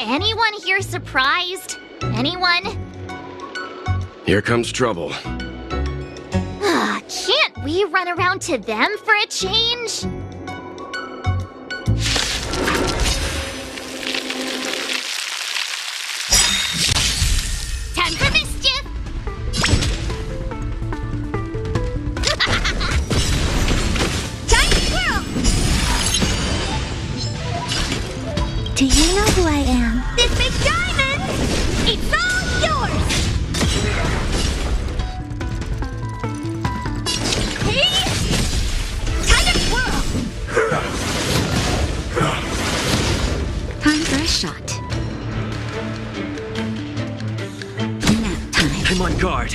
Anyone here surprised? Anyone? Here comes trouble. Can't we run around to them for a change? Time for mischief! Time to swirl! Do you know who I am? This big diamond! It's all yours! Time for a shot. Nap time. I'm on guard.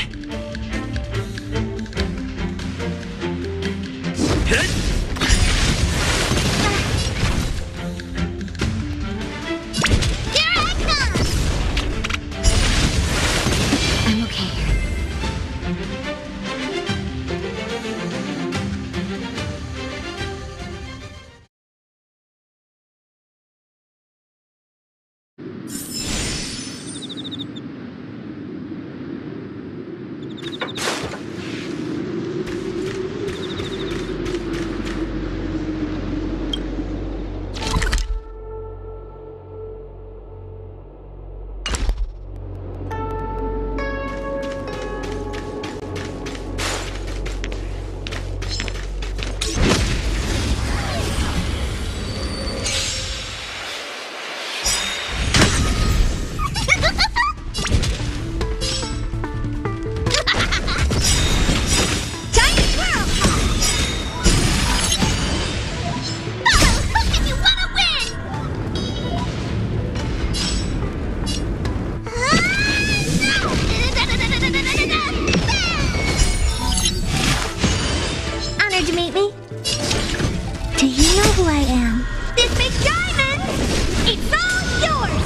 Hit! Here I come! I'm okay. ready? Do you know who I am? This big diamond! It's all yours!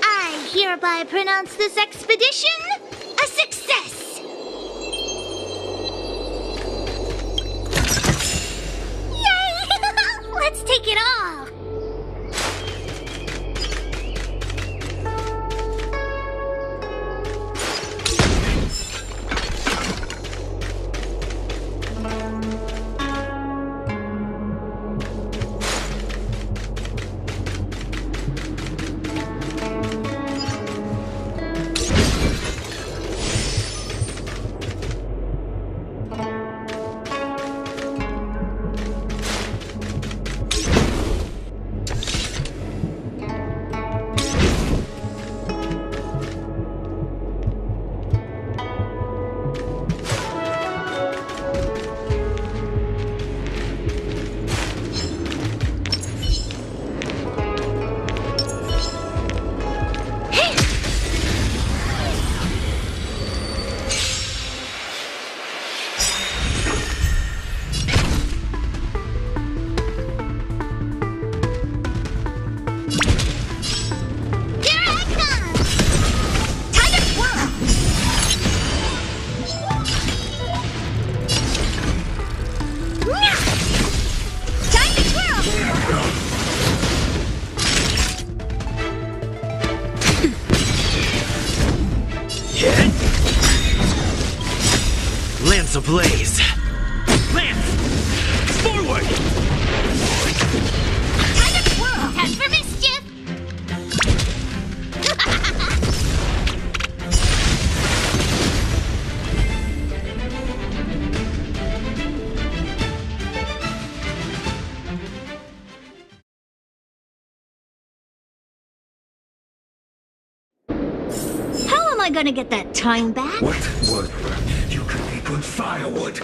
I hereby pronounce this expedition a success! Yay! Let's take it all! Lance ablaze! Lance! Forward! Time to twirl! Time for mischief! How am I gonna get that time back? What was you could be good firewood?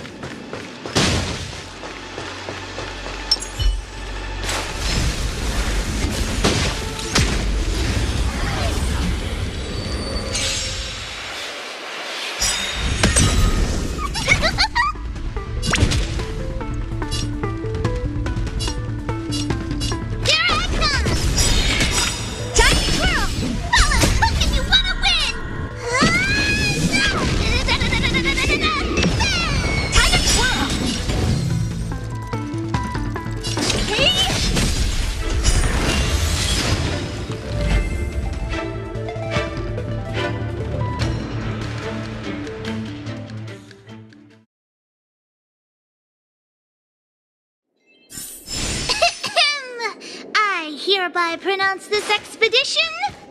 I hereby pronounce this expedition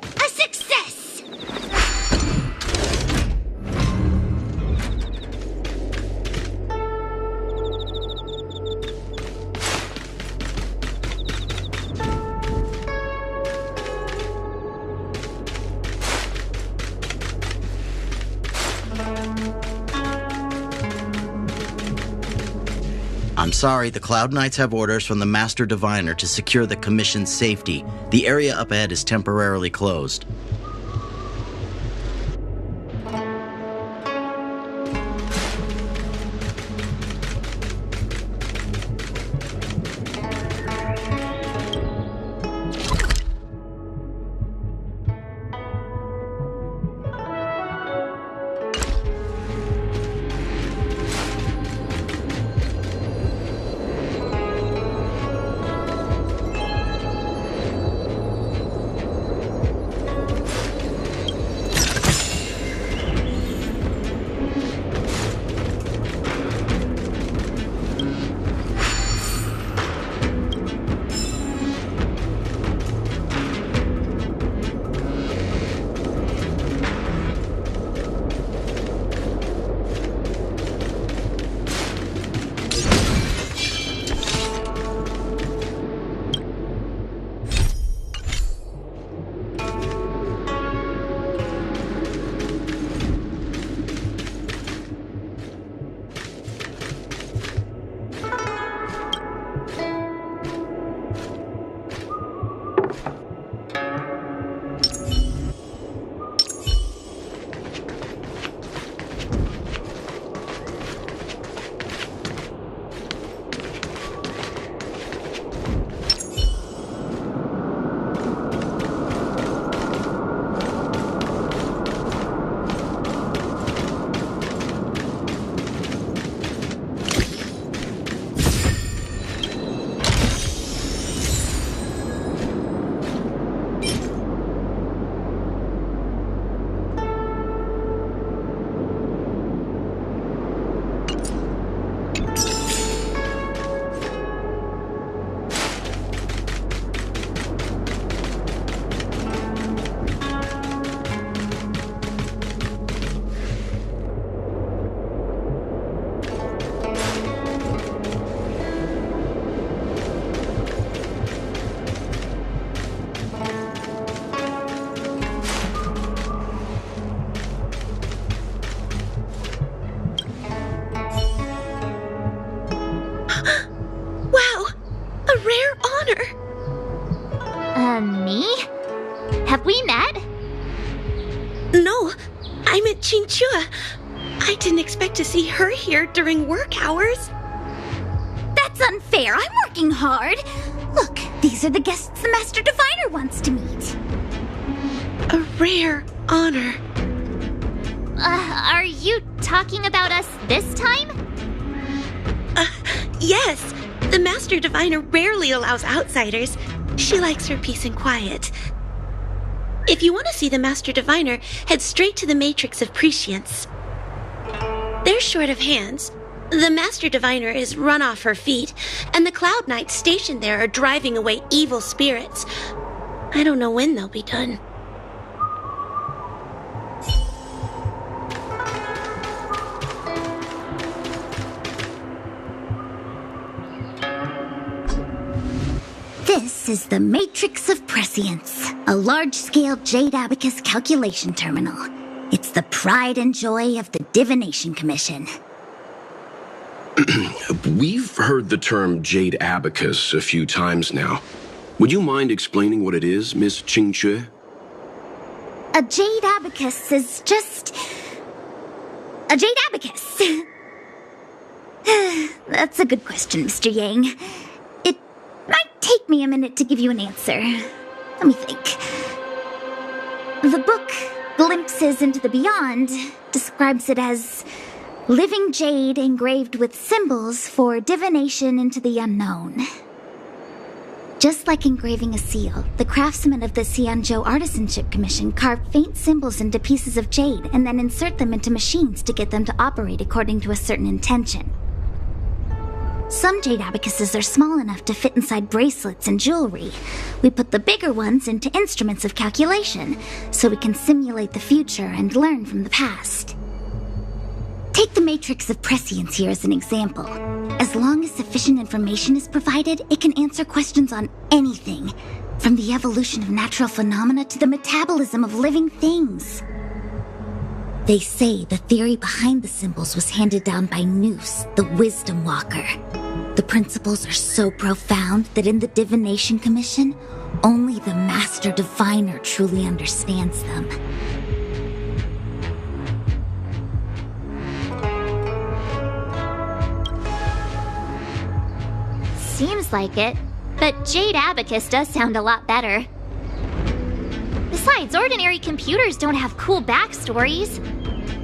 a success! I'm sorry, the Cloud Knights have orders from the Master Diviner to secure the Commission's safety. The area up ahead is temporarily closed. didn't expect to see her here during work hours. That's unfair. I'm working hard. Look, these are the guests the Master Diviner wants to meet. A rare honor. Are you talking about us this time? Yes. The Master Diviner rarely allows outsiders. She likes her peace and quiet. If you want to see the Master Diviner, head straight to the Matrix of Prescience. They're short of hands. The Master Diviner is run off her feet, and the Cloud Knights stationed there are driving away evil spirits. I don't know when they'll be done. This is the Matrix of Prescience, a large-scale Jade Abacus calculation terminal. It's the pride and joy of the Divination Commission. We've heard the term Jade Abacus a few times now. Would you mind explaining what it is, Miss Qingque? A Jade Abacus is just... a Jade Abacus. That's a good question, Mr. Yang. It might take me a minute to give you an answer. Let me think. The book, Glimpses into the Beyond, describes it as living jade engraved with symbols for divination into the unknown. Just like engraving a seal, the craftsmen of the Xianzhou Artisanship Commission carve faint symbols into pieces of jade and then insert them into machines to get them to operate according to a certain intention. Some jade abacuses are small enough to fit inside bracelets and jewelry. We put the bigger ones into instruments of calculation, so we can simulate the future and learn from the past. Take the Matrix of Prescience here as an example. As long as sufficient information is provided, it can answer questions on anything, from the evolution of natural phenomena to the metabolism of living things. They say the theory behind the symbols was handed down by Nous, the Wisdom Walker. The principles are so profound that in the Divination Commission, only the Master Diviner truly understands them. Seems like it, but Jade Abacus does sound a lot better. Besides, ordinary computers don't have cool backstories.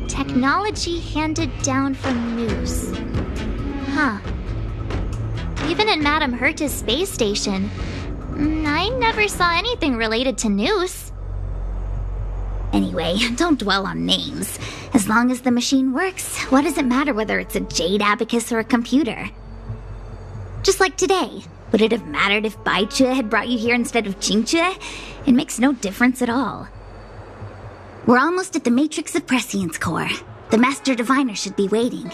Technology handed down from Nous. Huh. Even in Madame Herta's space station, I never saw anything related to Nous. Anyway, don't dwell on names. As long as the machine works, what does it matter whether it's a Jade Abacus or a computer? Just like today. Would it have mattered if Baichue had brought you here instead of Qingque? It makes no difference at all. We're almost at the Matrix of Prescience core. The Master Diviner should be waiting.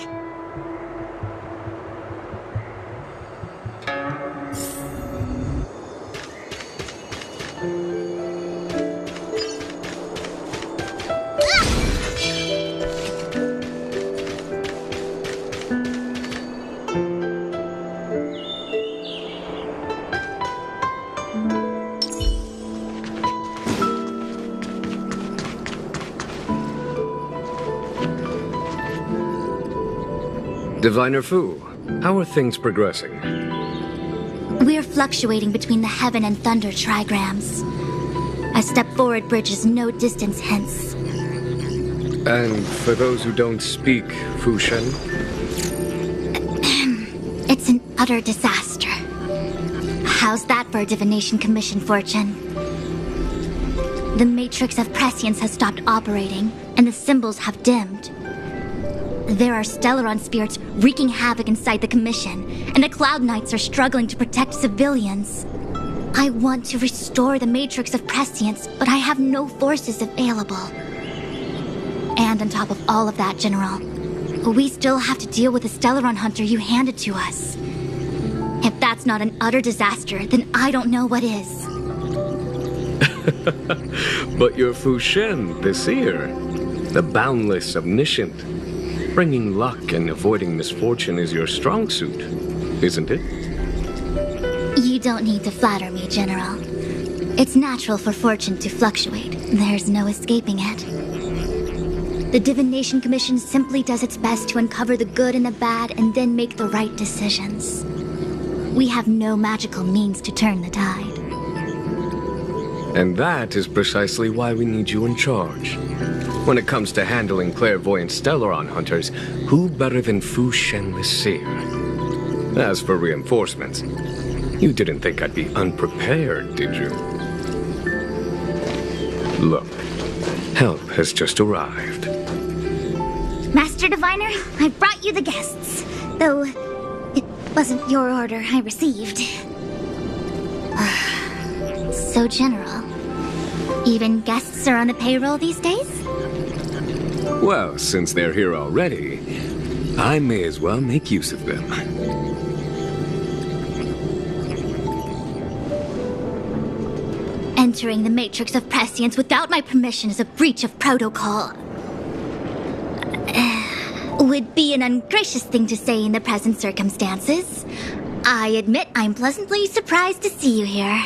Diviner Fu, how are things progressing? We're fluctuating between the heaven and thunder trigrams. A step forward bridges no distance hence. And for those who don't speak Fushen? It's an utter disaster. How's that for a Divination Commission fortune? The Matrix of Prescience has stopped operating, and the symbols have dimmed. There are Stellaron spirits wreaking havoc inside the Commission, and the Cloud Knights are struggling to protect civilians. I want to restore the Matrix of Prescience, but I have no forces available. And on top of all of that, General, we still have to deal with the Stellaron hunter you handed to us. If that's not an utter disaster, then I don't know what is. But you're Fushen, the seer, the boundless, omniscient. Bringing luck and avoiding misfortune is your strong suit, isn't it? You don't need to flatter me, General. It's natural for fortune to fluctuate. There's no escaping it. The Divination Commission simply does its best to uncover the good and the bad and then make the right decisions. We have no magical means to turn the tide. And that is precisely why we need you in charge. When it comes to handling clairvoyant Stellaron hunters, who better than Fu Shen the Seer? As for reinforcements, you didn't think I'd be unprepared, did you? Look, help has just arrived. Master Diviner, I brought you the guests, though it wasn't your order I received. So general. Even guests are on the payroll these days? Well, since they're here already, I may as well make use of them. Entering the Matrix of Prescience without my permission is a breach of protocol. Would be an ungracious thing to say in the present circumstances. I admit I'm pleasantly surprised to see you here.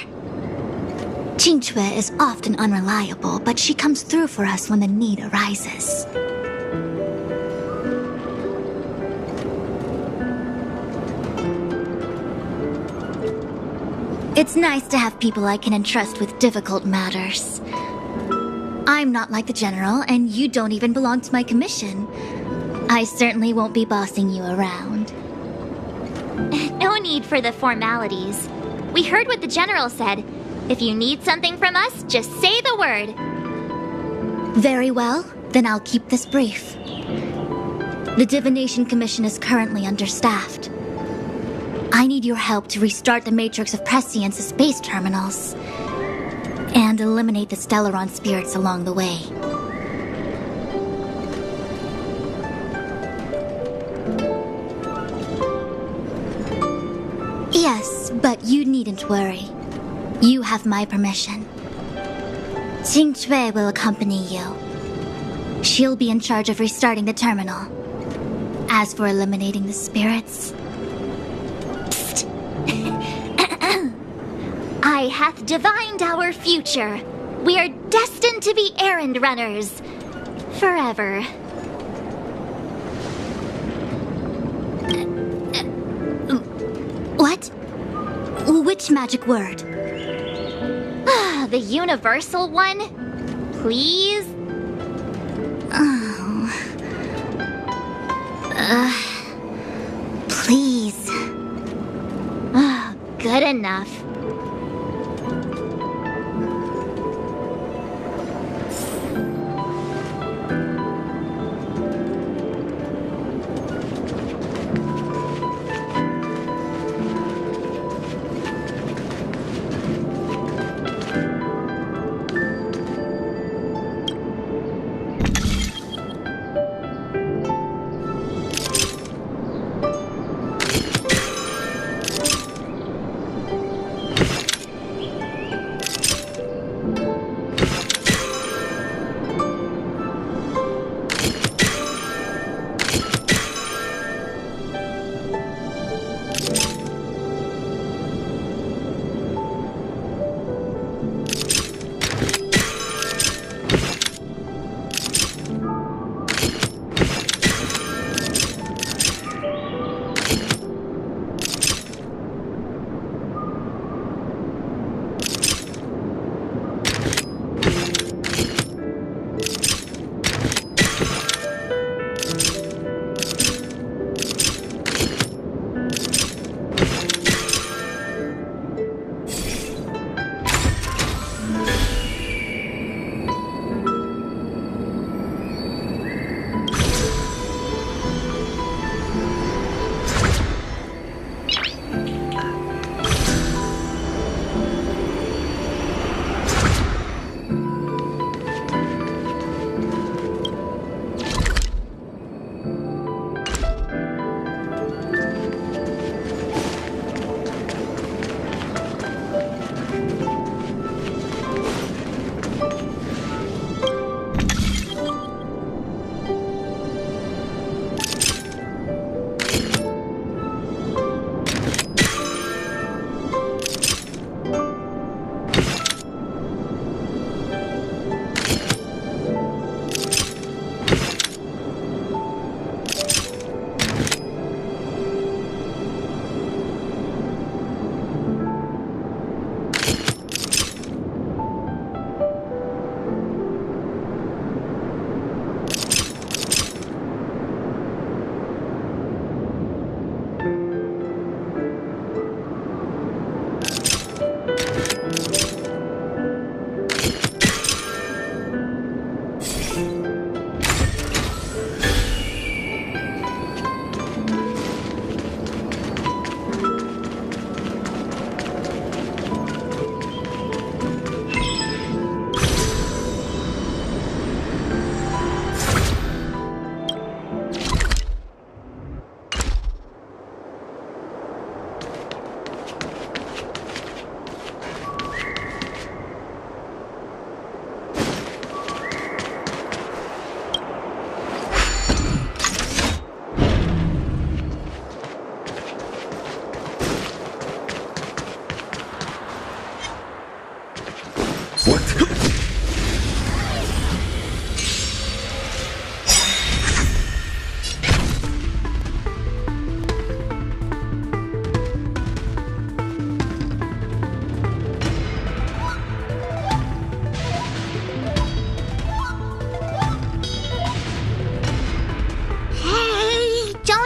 Qingque is often unreliable, but she comes through for us when the need arises. It's nice to have people I can entrust with difficult matters. I'm not like the General, and you don't even belong to my commission. I certainly won't be bossing you around. No need for the formalities. We heard what the General said. If you need something from us, just say the word. Very well, then I'll keep this brief. The Divination Commission is currently understaffed. I need your help to restart the Matrix of Prescience's space terminals and eliminate the Stellaron spirits along the way. Yes, but you needn't worry. You have my permission. Qingque will accompany you. She'll be in charge of restarting the terminal. As for eliminating the spirits... I hath divined our future. We are destined to be errand runners. Forever. What? Which magic word? The universal one? Please? Oh. Please. Good enough.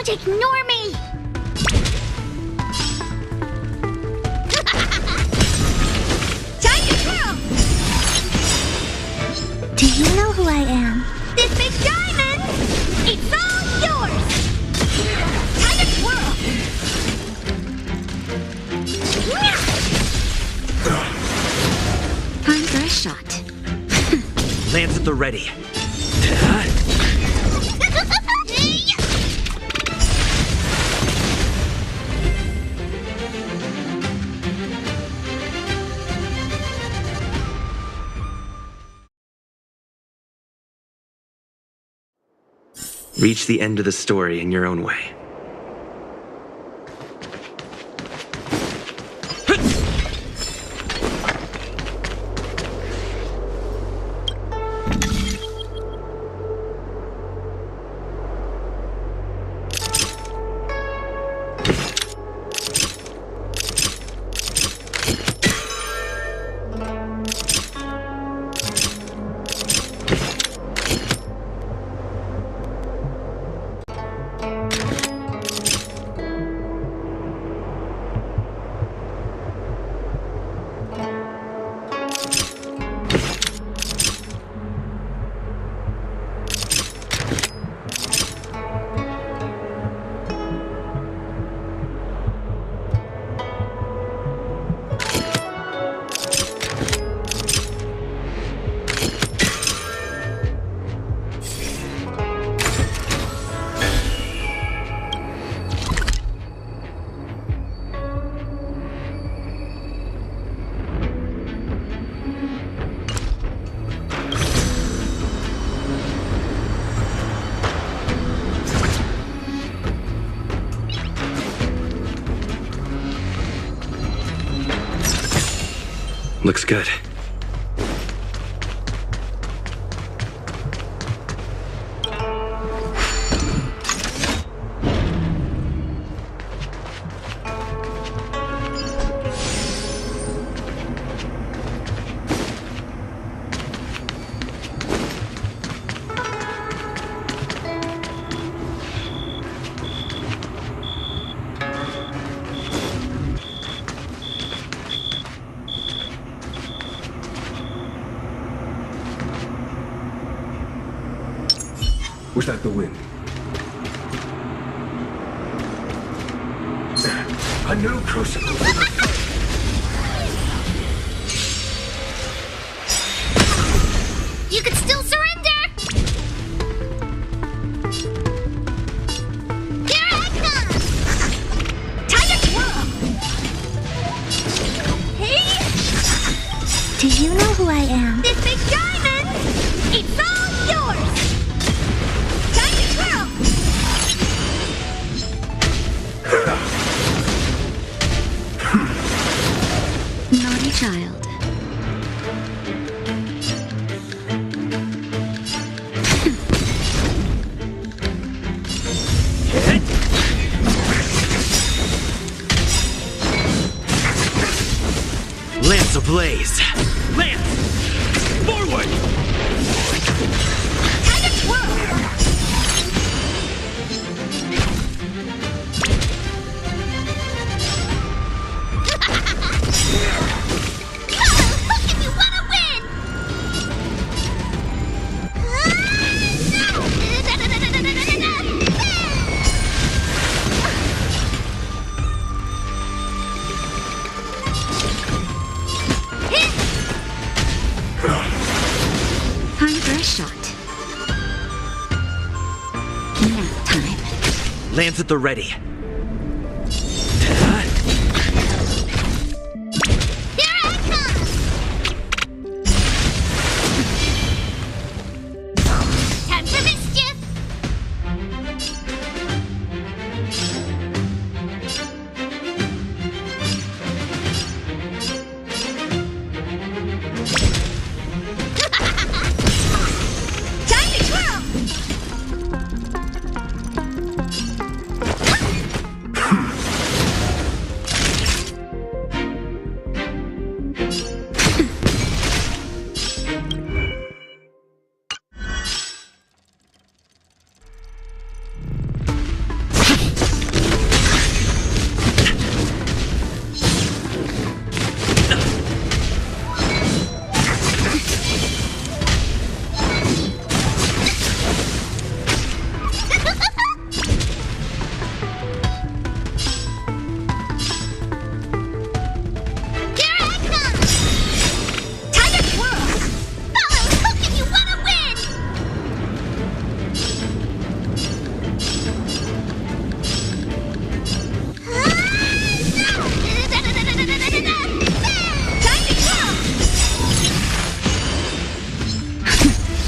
Don't ignore me! Time to twirl! Do you know who I am? This big diamond! It's all yours! Time to twirl! Time for a shot. Lance at the ready. Reach the end of the story in your own way. Looks good. Was that the wind? A new crucible! You could still surrender! Here I come! Time to twirl! Hey! Do you know who I am? This big diamond! It's all yours! Time to twirl! Naughty child. Lance ablaze! Lance! Forward! Time to twirl! Look if you wanna win! Time for a shot. Nap time. Lance at the ready. Here I come! Time for mischief! Time to twirl!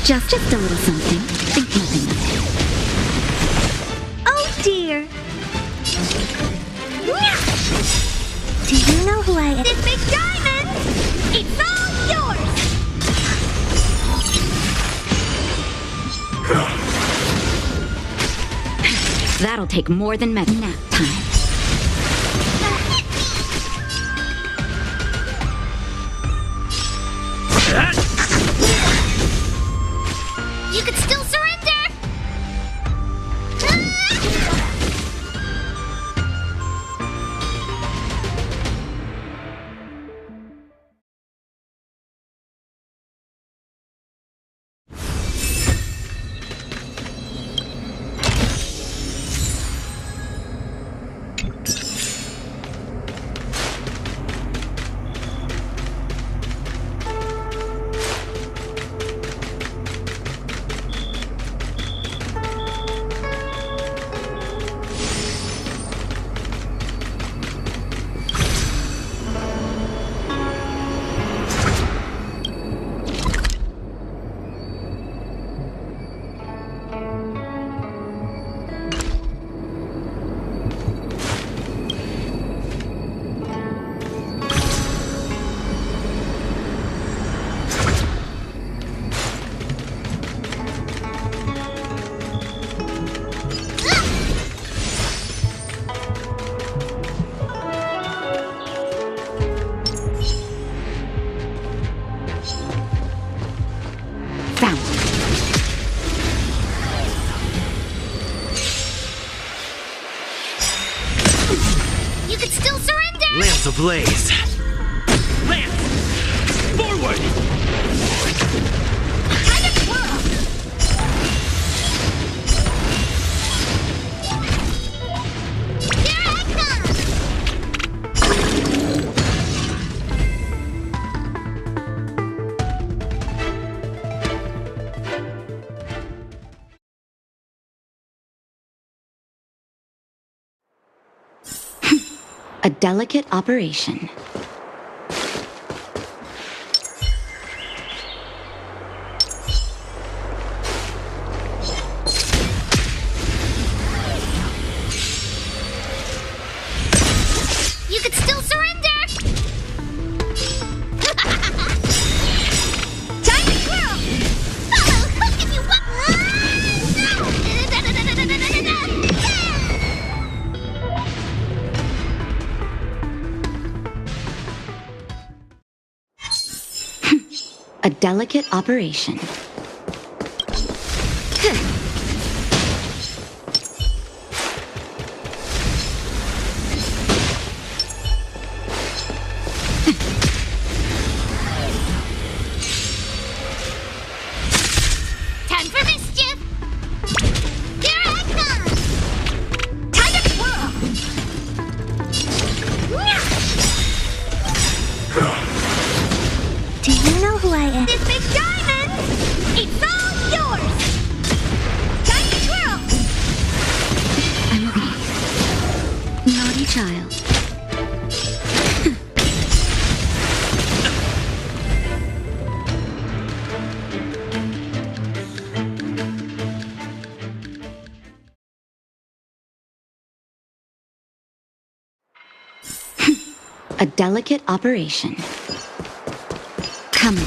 Just a little something. Think nothing of it. Oh dear. Do you know who I am? This big diamond! It's all yours! That'll take more than nap time. You could still surrender! You could still surrender! Lamps ablaze! Lance! Forward! Time to twirl! Here I A delicate operation. You could still surrender! Time to twirl! Oh, who give you what? A delicate operation. Time for mischief! Here I come! Time to twirl! Do you know who I am? This big diamond! It's all yours! Time to twirl! I'm okay. Naughty child. A delicate operation. Come on.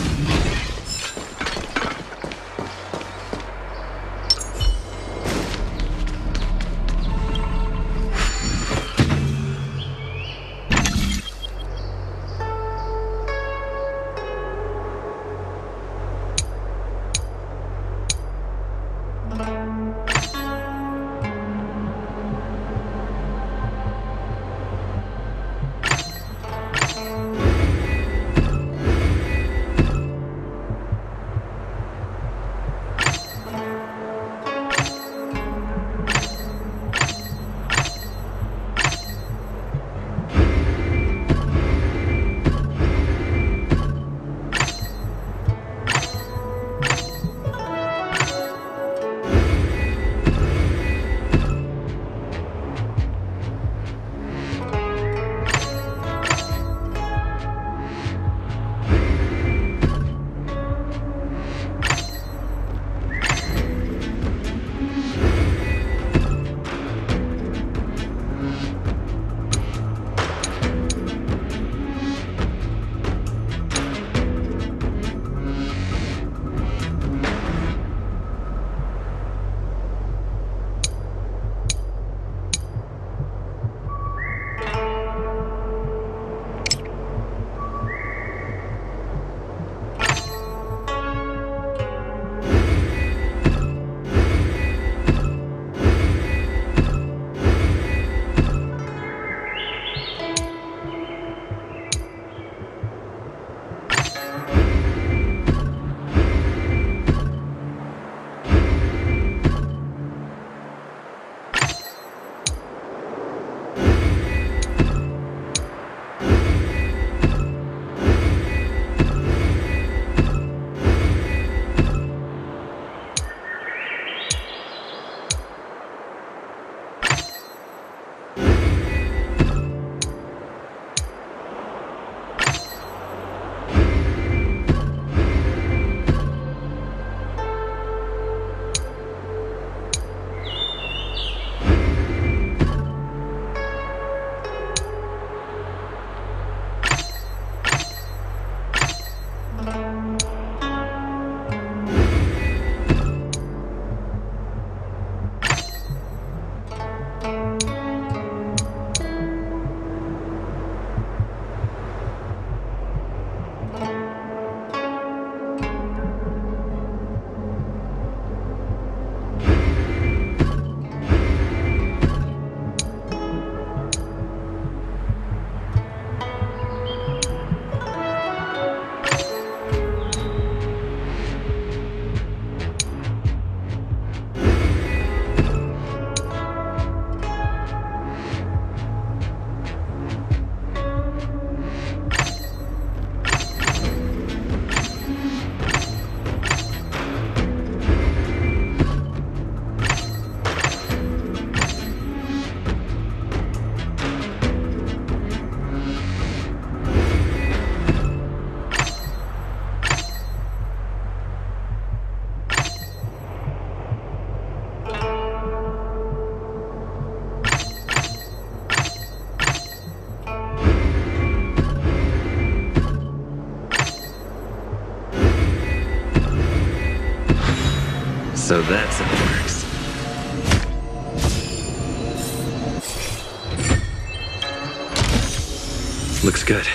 So that's how it works. Looks good.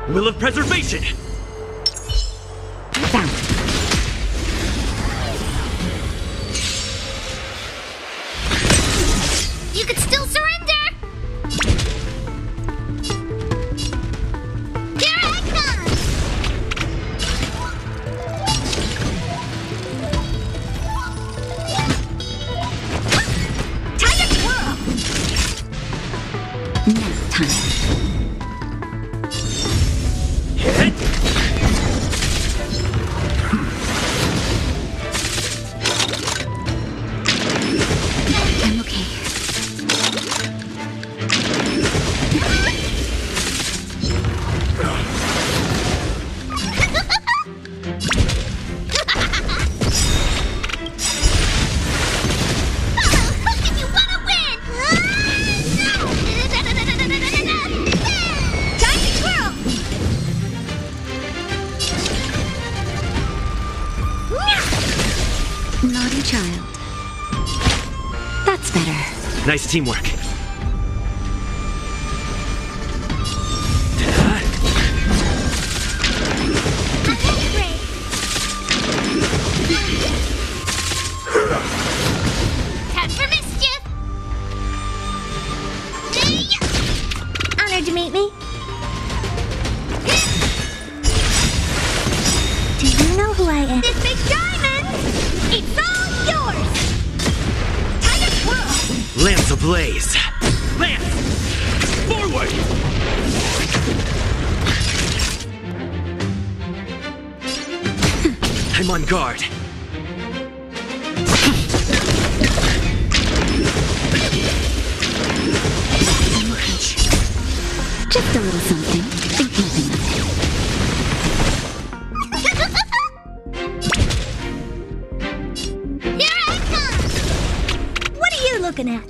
Will of Preservation! Found. You could still surrender! Here I come! Time to twirl! Now time. I'm okay. You wanna win! Time to twirl! Naughty child. That's better. Nice teamwork. Time for mischief! Honored to meet me. Do you know who I am? This big diamond! It's all yours! Time to twirl! Lance ablaze! Lance! Forward! I'm on guard. Just a little something. Think nothing of it. Here I come! What are you looking at?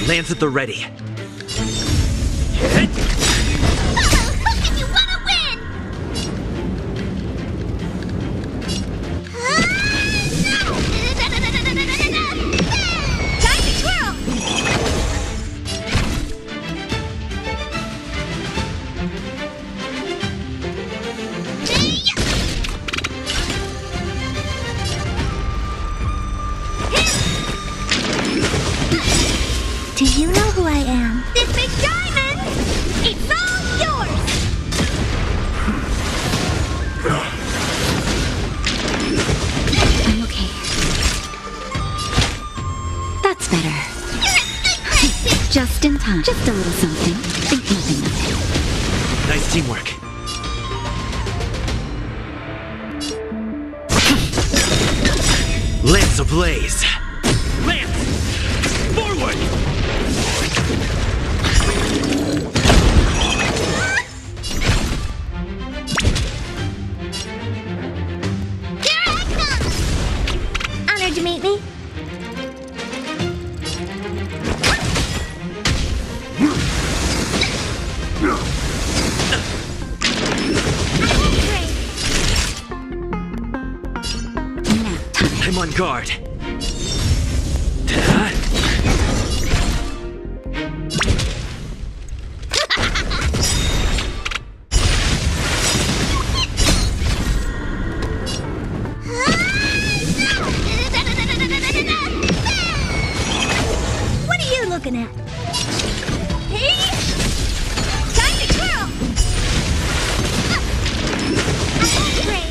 Lance at the ready. You wanna win! Time to twirl! Do you know who I am? This big diamond! It's all yours! I'm okay. That's better. Just in time. Just a little something. Think nothing of it. Nice teamwork. Lance ablaze! Lance! Forward! Here I come! Honored to meet me. On guard. What are you looking at? Hey! Time to twirl! Great.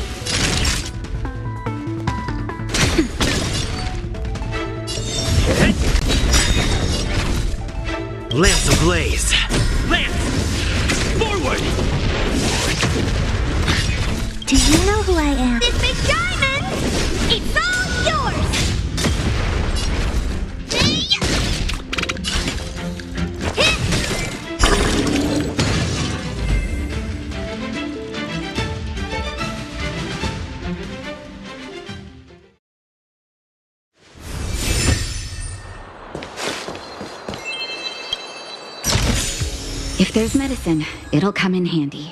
Lance ablaze. Lance! Forward! Do you know who I am? This big diamond! It's all yours! If there's medicine, it'll come in handy.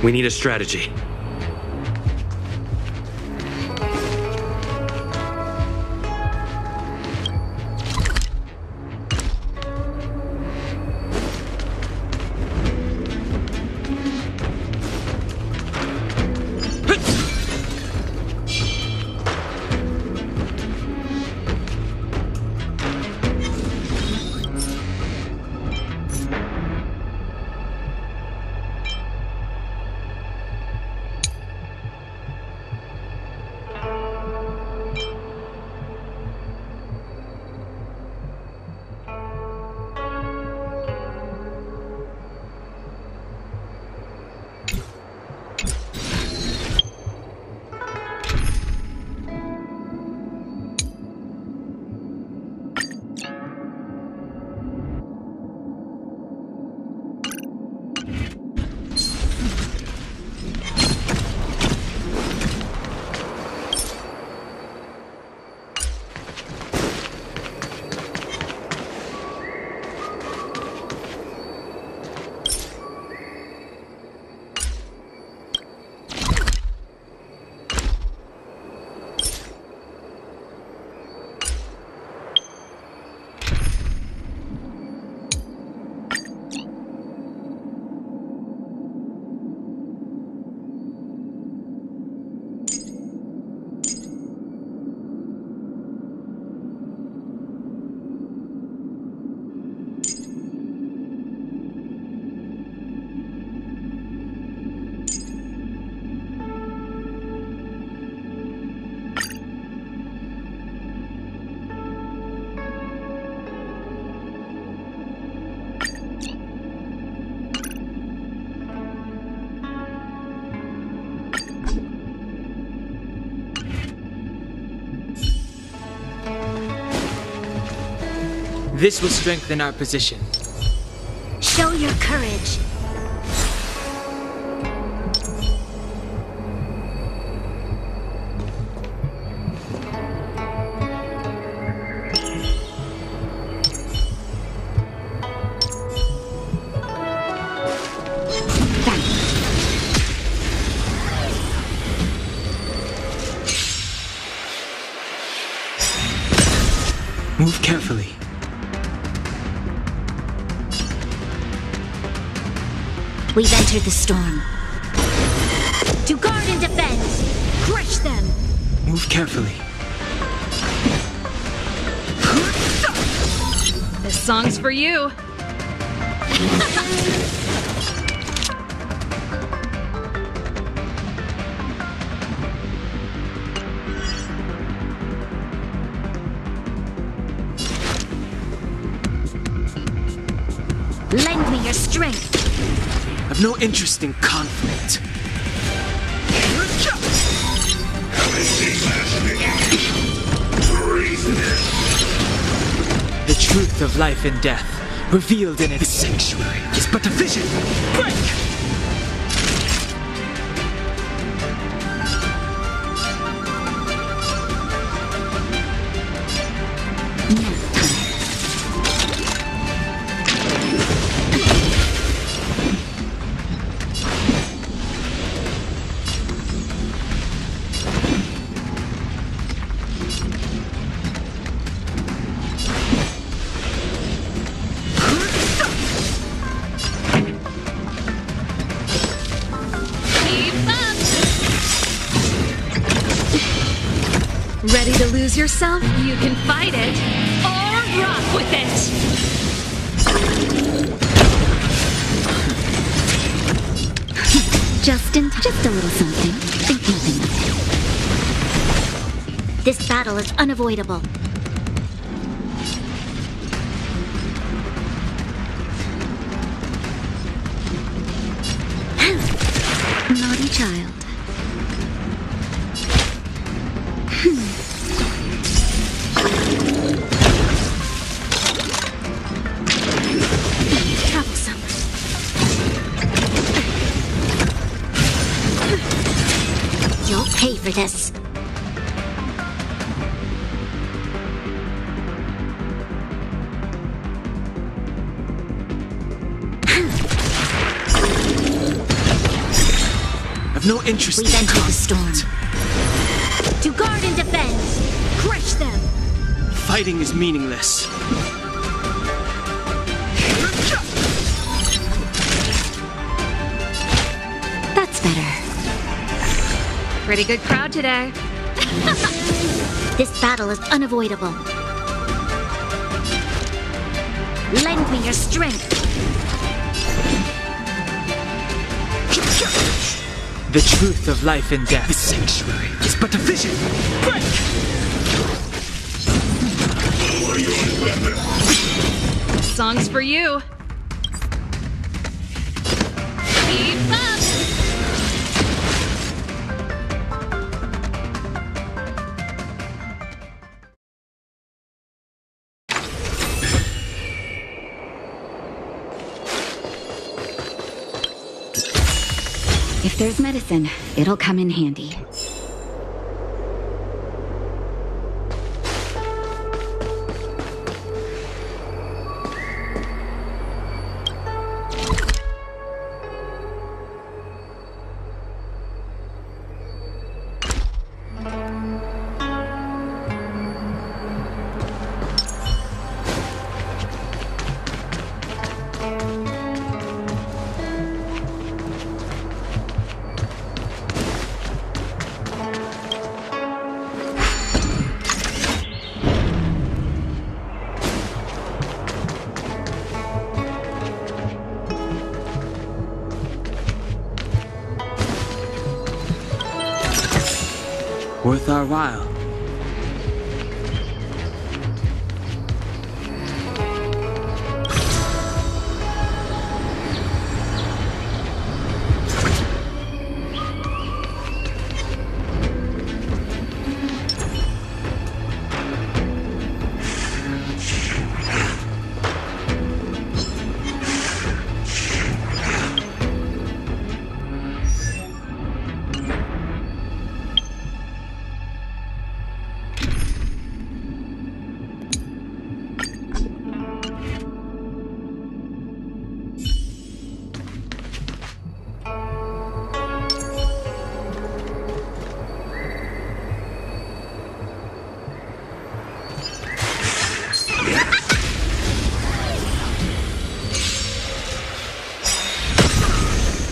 We need a strategy. This will strengthen our position. Show your courage. Move carefully. We've entered the storm. To guard and defend! Crush them! Move carefully. This song's for you. Lend me your strength. I've no interest in conflict. The truth of life and death, revealed in its sanctuary, is but a vision. Break! Ready to lose yourself? You can fight it, or rock with it! Just in time. Just a little something. Think nothing of it. This battle is unavoidable. Naughty child. Troublesome. You'll pay for this. I've no interest in We've entered the conflict. storm. To guard and defend. Crush them. Fighting is meaningless. That's better. Pretty good crowd today. This battle is unavoidable. Lend me your strength. The truth of life and death, the sanctuary, is but a vision. Break! This song's for you. Keep up! If there's medicine, it'll come in handy. Worth our while.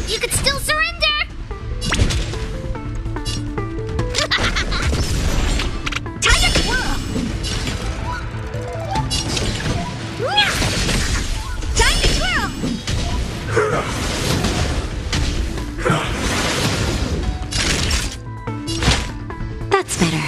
You could still surrender! Time to twirl! Time to twirl! That's better.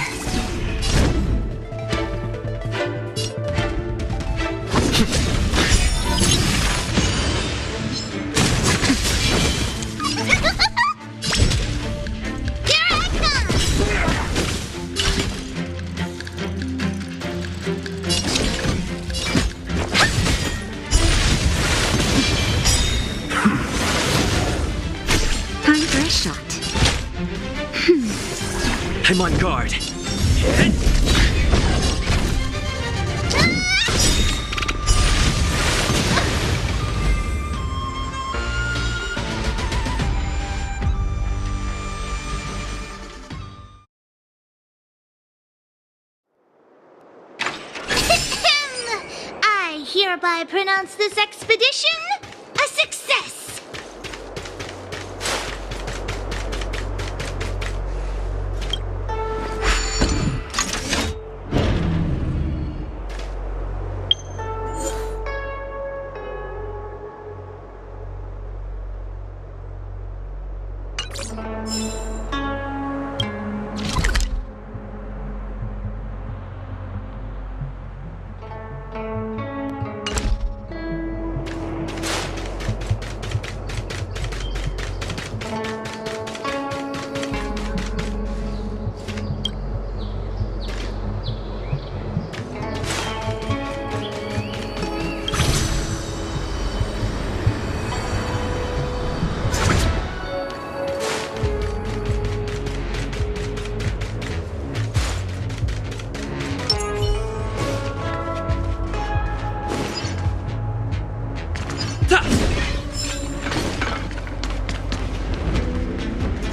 Time for a shot. I'm on guard. I hereby pronounce this expedition a success!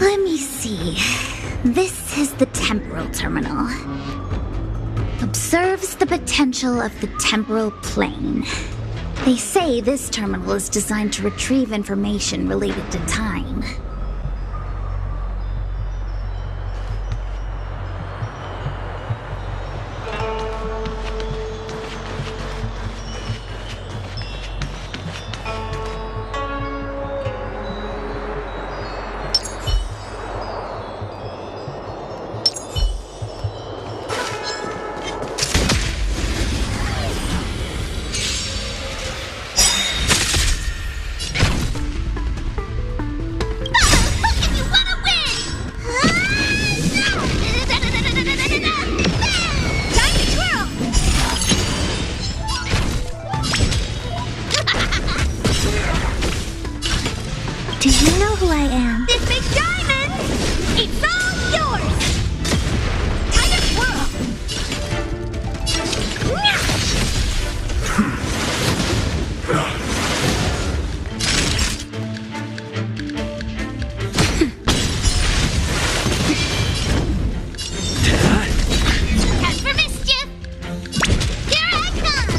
Let me see. This is the temporal terminal. Observes the potential of the temporal plane. They say this terminal is designed to retrieve information related to time. Do you know who I am? This big diamond! It's all yours! Time to twirl! Time for mischief! Here I come!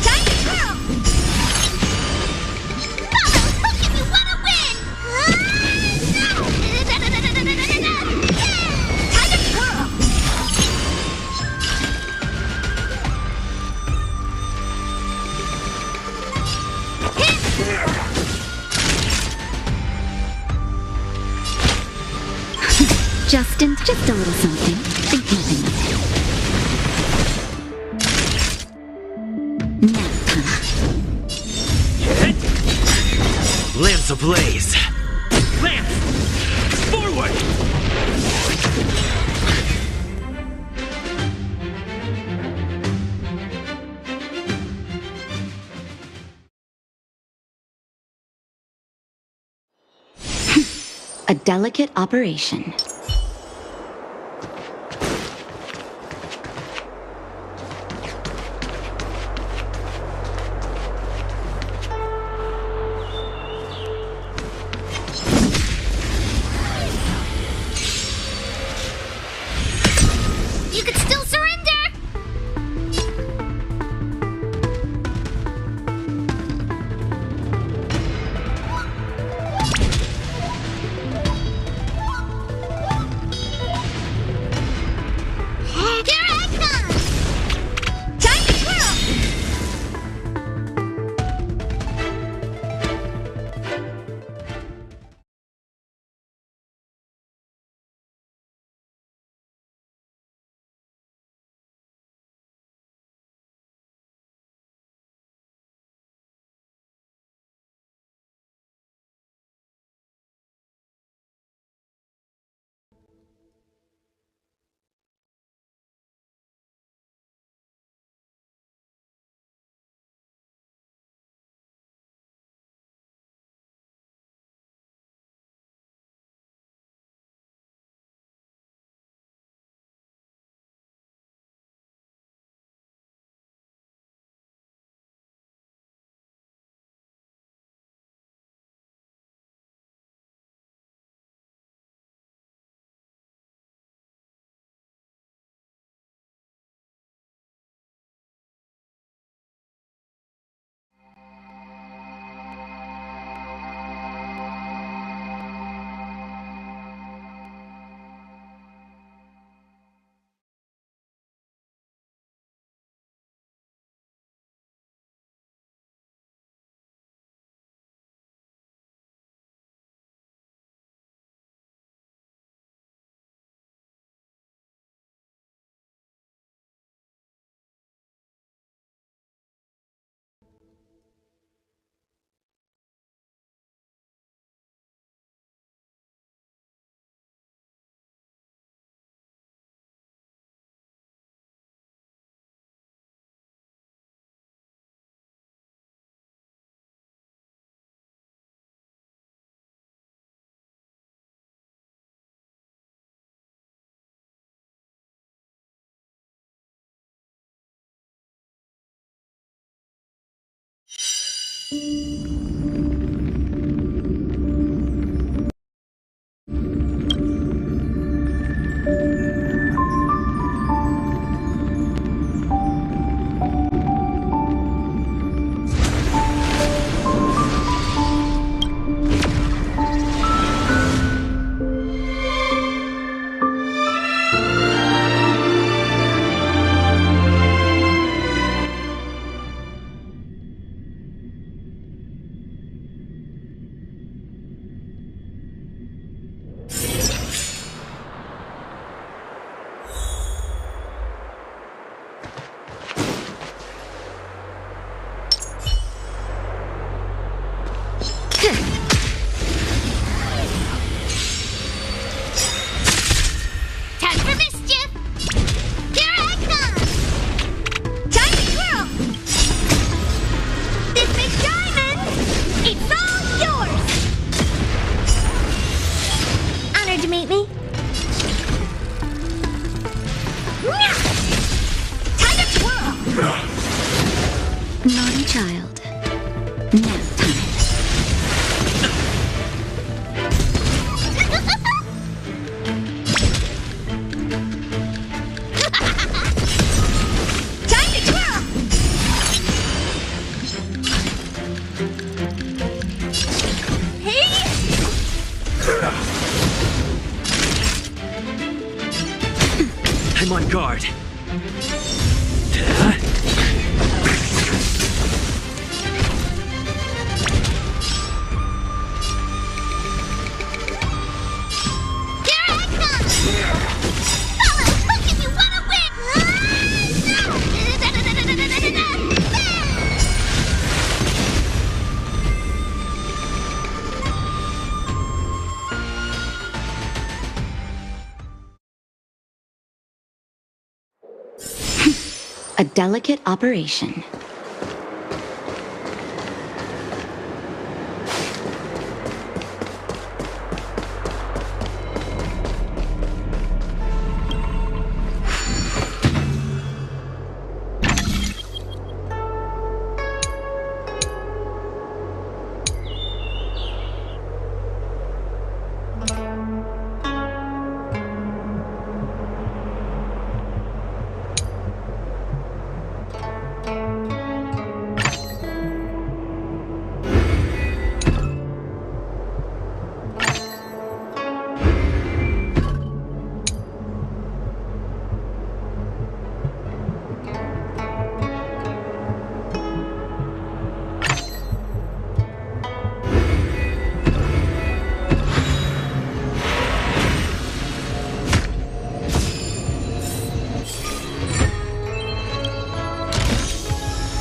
Time to twirl! Poco, look if you wanna win! Time to twirl! Justin, just a little something. Think nothing of it. Now, Lance ablaze! Lance! Forward! a delicate operation. You could still surrender! Here I come! Time to twirl! I'm on guard. A delicate operation.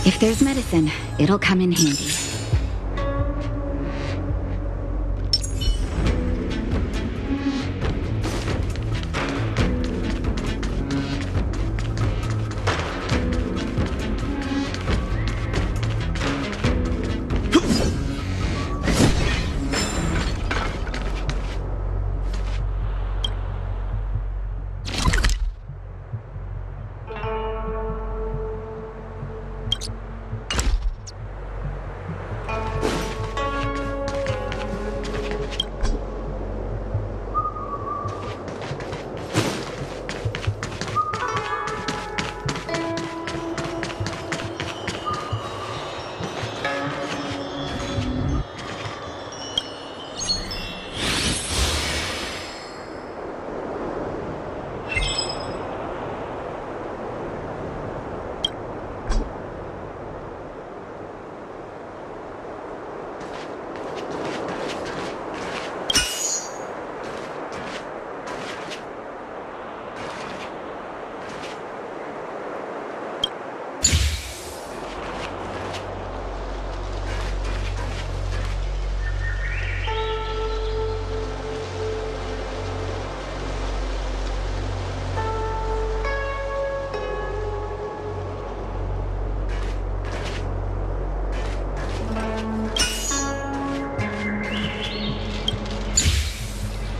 If there's medicine, it'll come in handy.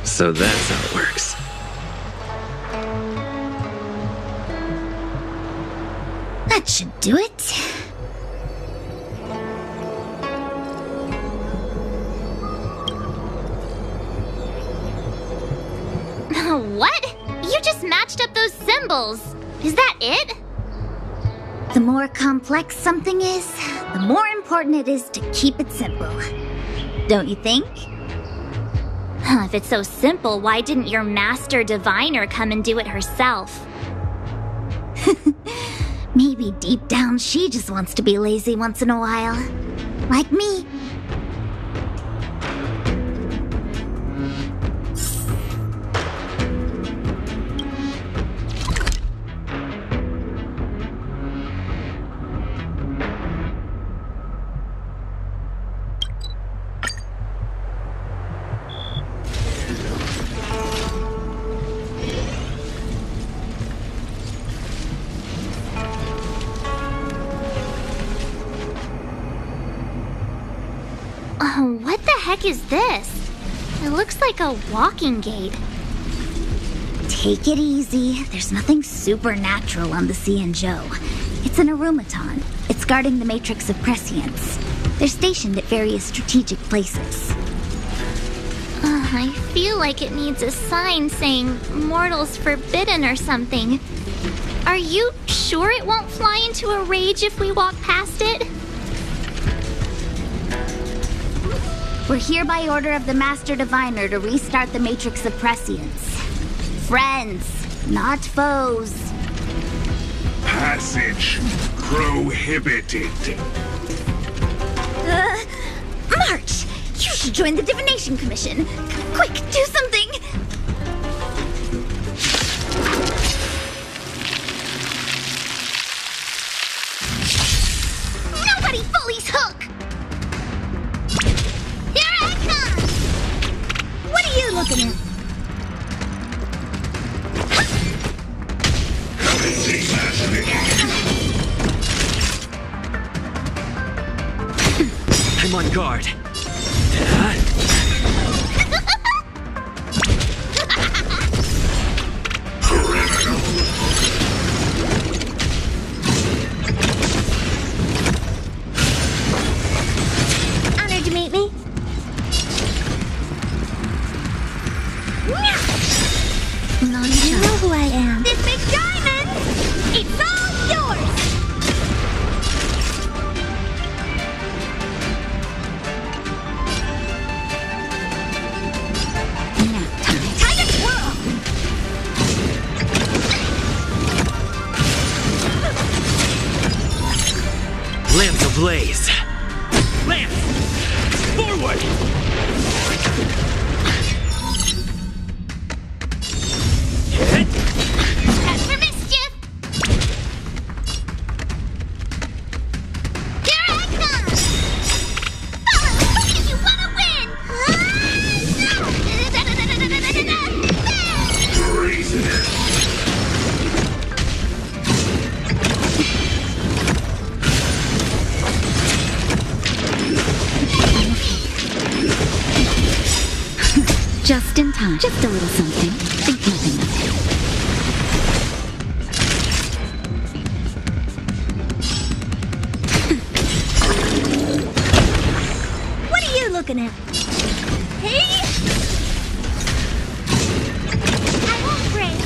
So that's how it works. That should do it. What? You just matched up those symbols. Is that it? The more complex something is, the more important it is to keep it simple. Don't you think? If it's so simple, why didn't your master diviner come and do it herself? Maybe deep down she just wants to be lazy once in a while. Like me. What the heck is this? It looks like a walking gate. Take it easy. There's nothing supernatural on the Xianzhou. It's an aromaton. It's guarding the matrix of prescience. They're stationed at various strategic places. I feel like it needs a sign saying mortals forbidden or something. Are you sure it won't fly into a rage if we walk past it? We're here by order of the Master Diviner to restart the Matrix of Prescience. Friends, not foes. Passage prohibited. March! You should join the Divination Commission. Quick, do something! Nobody bullies Hook! Here I come! What are you looking at? I'm on guard. Honored to meet me. You know who I am. This big diamond! It's all yours! Time to twirl! Lamps ablaze. Lance! Forward! Time for mischief! Here I come! Follow! If you wanna win! Just in time. Just a little something. Think nothing of it. What are you looking at? Hey! I won't break.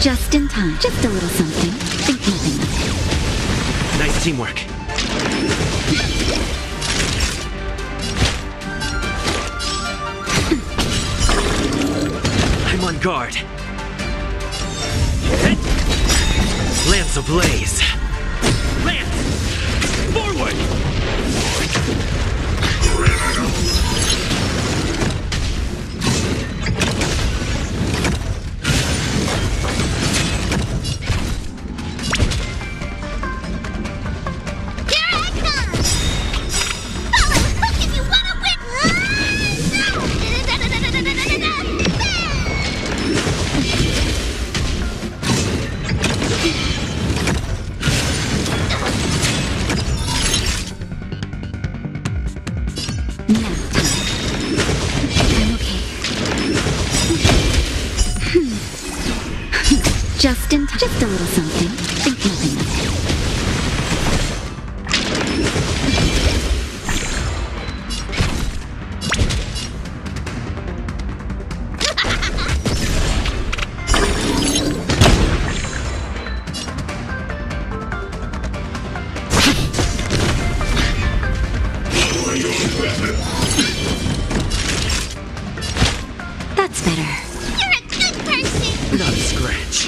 Just in time. Just a little something. Think nothing of it. Nice teamwork. I'm on guard. Lamps ablaze. Lance! Forward! Just in time. Just a little something. Think nothing of it. That's better. You're a good person! Not a scratch.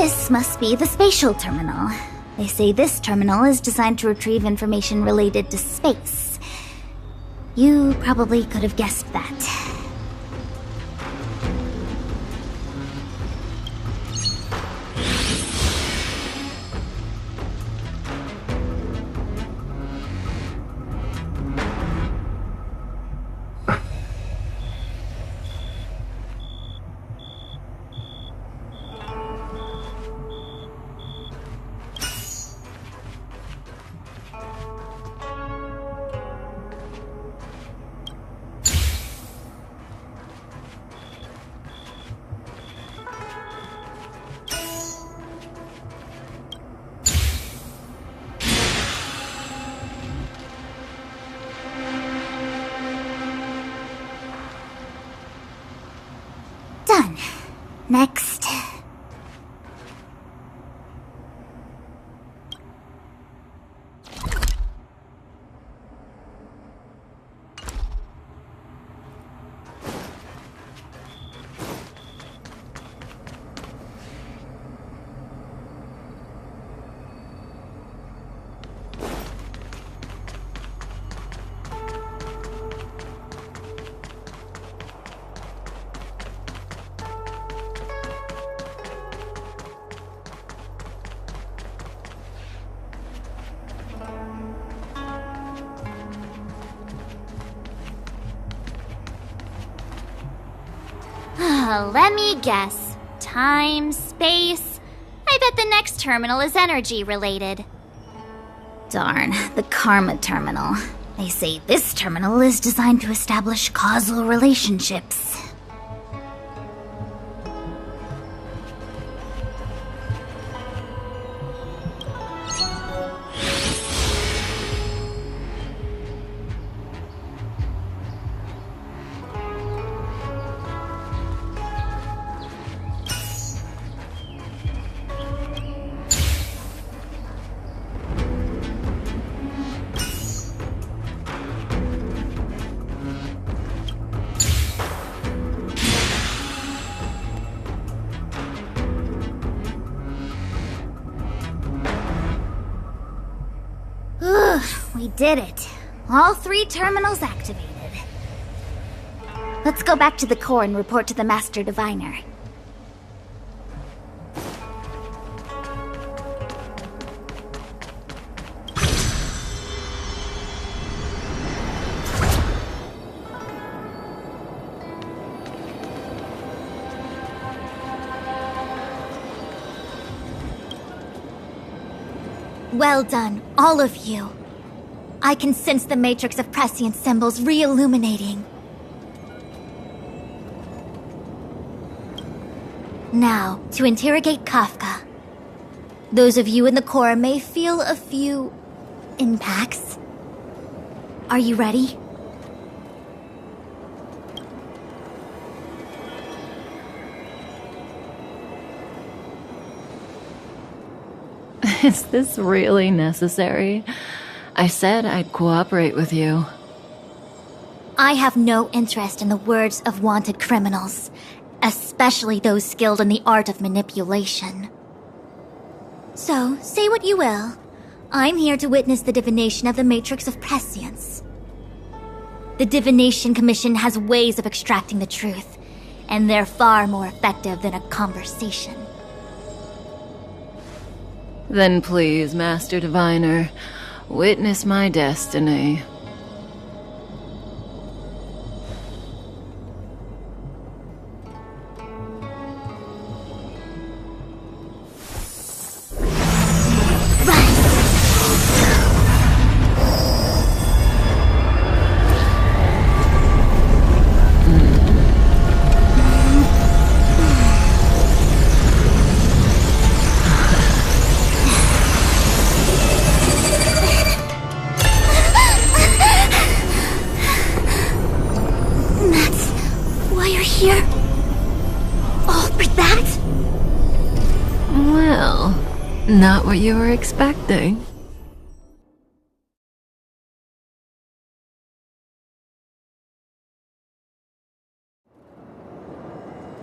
This must be the spatial terminal. They say this terminal is designed to retrieve information related to space. You probably could have guessed that. Done. Next. Let me guess. Time, space. I bet the next terminal is energy related. Darn, the Karma Terminal. They say this terminal is designed to establish causal relationships. We did it. All 3 terminals activated. Let's go back to the core and report to the Master Diviner. Well done, all of you. I can sense the matrix of prescient symbols re-illuminating. Now, to interrogate Kafka. Those of you in the core may feel a few impacts. Are you ready? Is this really necessary? I said I'd cooperate with you. I have no interest in the words of wanted criminals, especially those skilled in the art of manipulation. So, say what you will. I'm here to witness the divination of the Matrix of Prescience. The Divination Commission has ways of extracting the truth, and they're far more effective than a conversation. Then please, Master Diviner, witness my destiny. Not what you were expecting.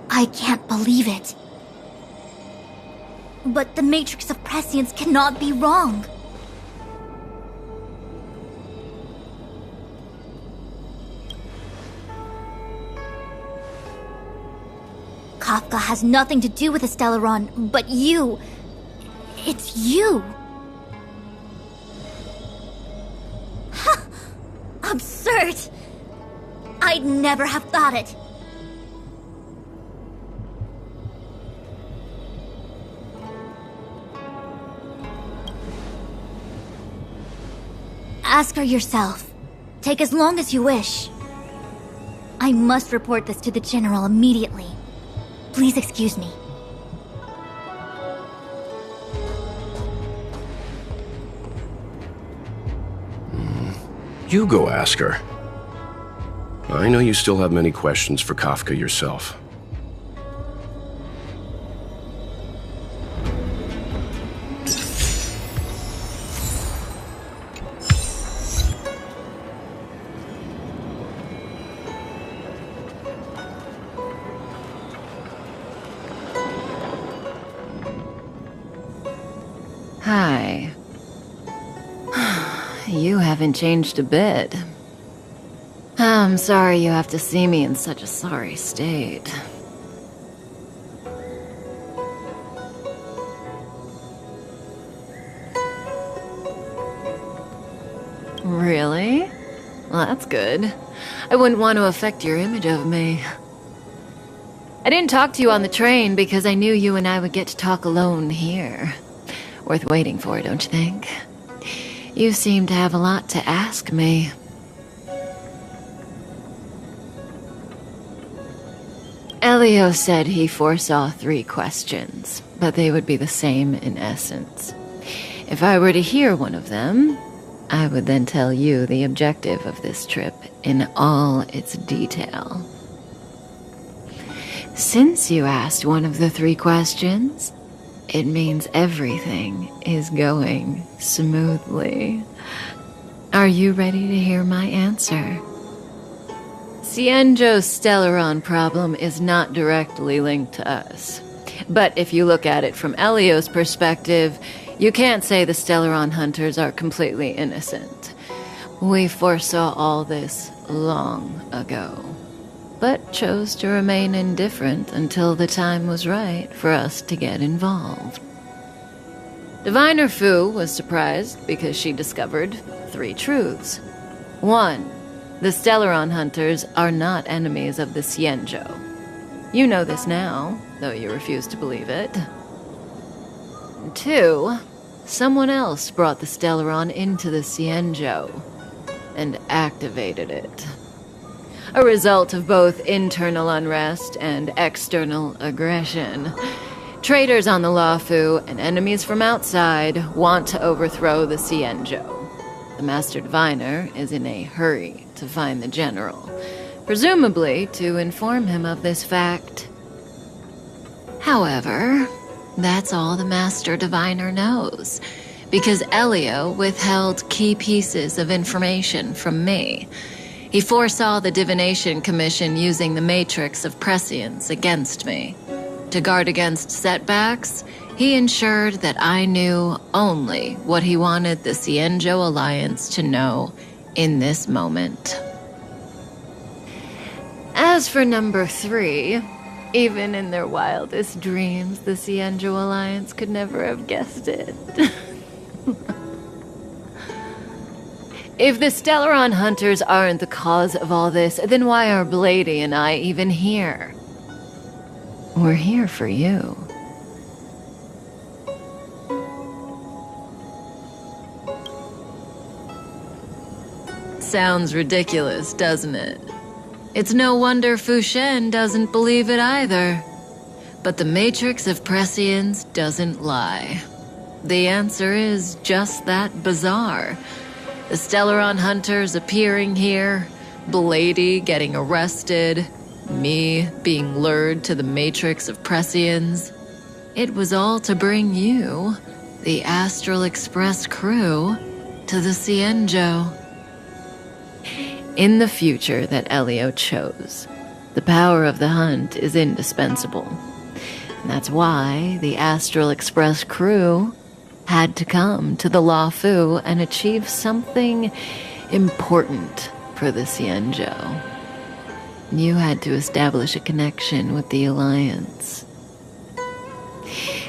I can't believe it. But the Matrix of Prescience cannot be wrong. Kafka has nothing to do with the Stellaron, but you... It's you! Absurd! I'd never have thought it. Ask her yourself. Take as long as you wish. I must report this to the General immediately. Please excuse me. You go ask her. I know you still have many questions for Kafka yourself. Hi. You haven't changed a bit. I'm sorry you have to see me in such a sorry state. Really? Well, that's good. I wouldn't want to affect your image of me. I didn't talk to you on the train because I knew you and I would get to talk alone here. Worth waiting for, don't you think? You seem to have a lot to ask me. Elio said he foresaw 3 questions, but they would be the same in essence. If I were to hear one of them, I would then tell you the objective of this trip in all its detail. Since you asked one of the 3 questions, it means everything is going smoothly. Are you ready to hear my answer? Xianzhou's Stellaron problem is not directly linked to us. But if you look at it from Elio's perspective, you can't say the Stellaron hunters are completely innocent. We foresaw all this long ago, but chose to remain indifferent until the time was right for us to get involved. Diviner Fu was surprised because she discovered 3 truths. 1. The Stellaron hunters are not enemies of the Xianzhou. You know this now, though you refuse to believe it. 2. Someone else brought the Stellaron into the Xianzhou and activated it. A result of both internal unrest and external aggression. Traitors on the Luofo and enemies from outside want to overthrow the Xianzhou. The Master Diviner is in a hurry to find the General, presumably to inform him of this fact. However, that's all the Master Diviner knows, because Elio withheld key pieces of information from me. He foresaw the Divination Commission using the matrix of prescience against me. To guard against setbacks, he ensured that I knew only what he wanted the Xianzhou Alliance to know in this moment. As for number 3, even in their wildest dreams, the Xianzhou Alliance could never have guessed it. If the Stellaron Hunters aren't the cause of all this, then why are Blady and I even here? We're here for you. Sounds ridiculous, doesn't it? It's no wonder Fu Shen doesn't believe it either. But the Matrix of Prescience doesn't lie. The answer is just that bizarre. The Stellaron Hunters appearing here, Blady getting arrested, me being lured to the Matrix of Prescience. It was all to bring you, the Astral Express crew, to the Xianzhou. In the future that Elio chose, the power of the hunt is indispensable. And that's why the Astral Express crew had to come to the Luofo and achieve something important for the Xianzhou. You had to establish a connection with the Alliance.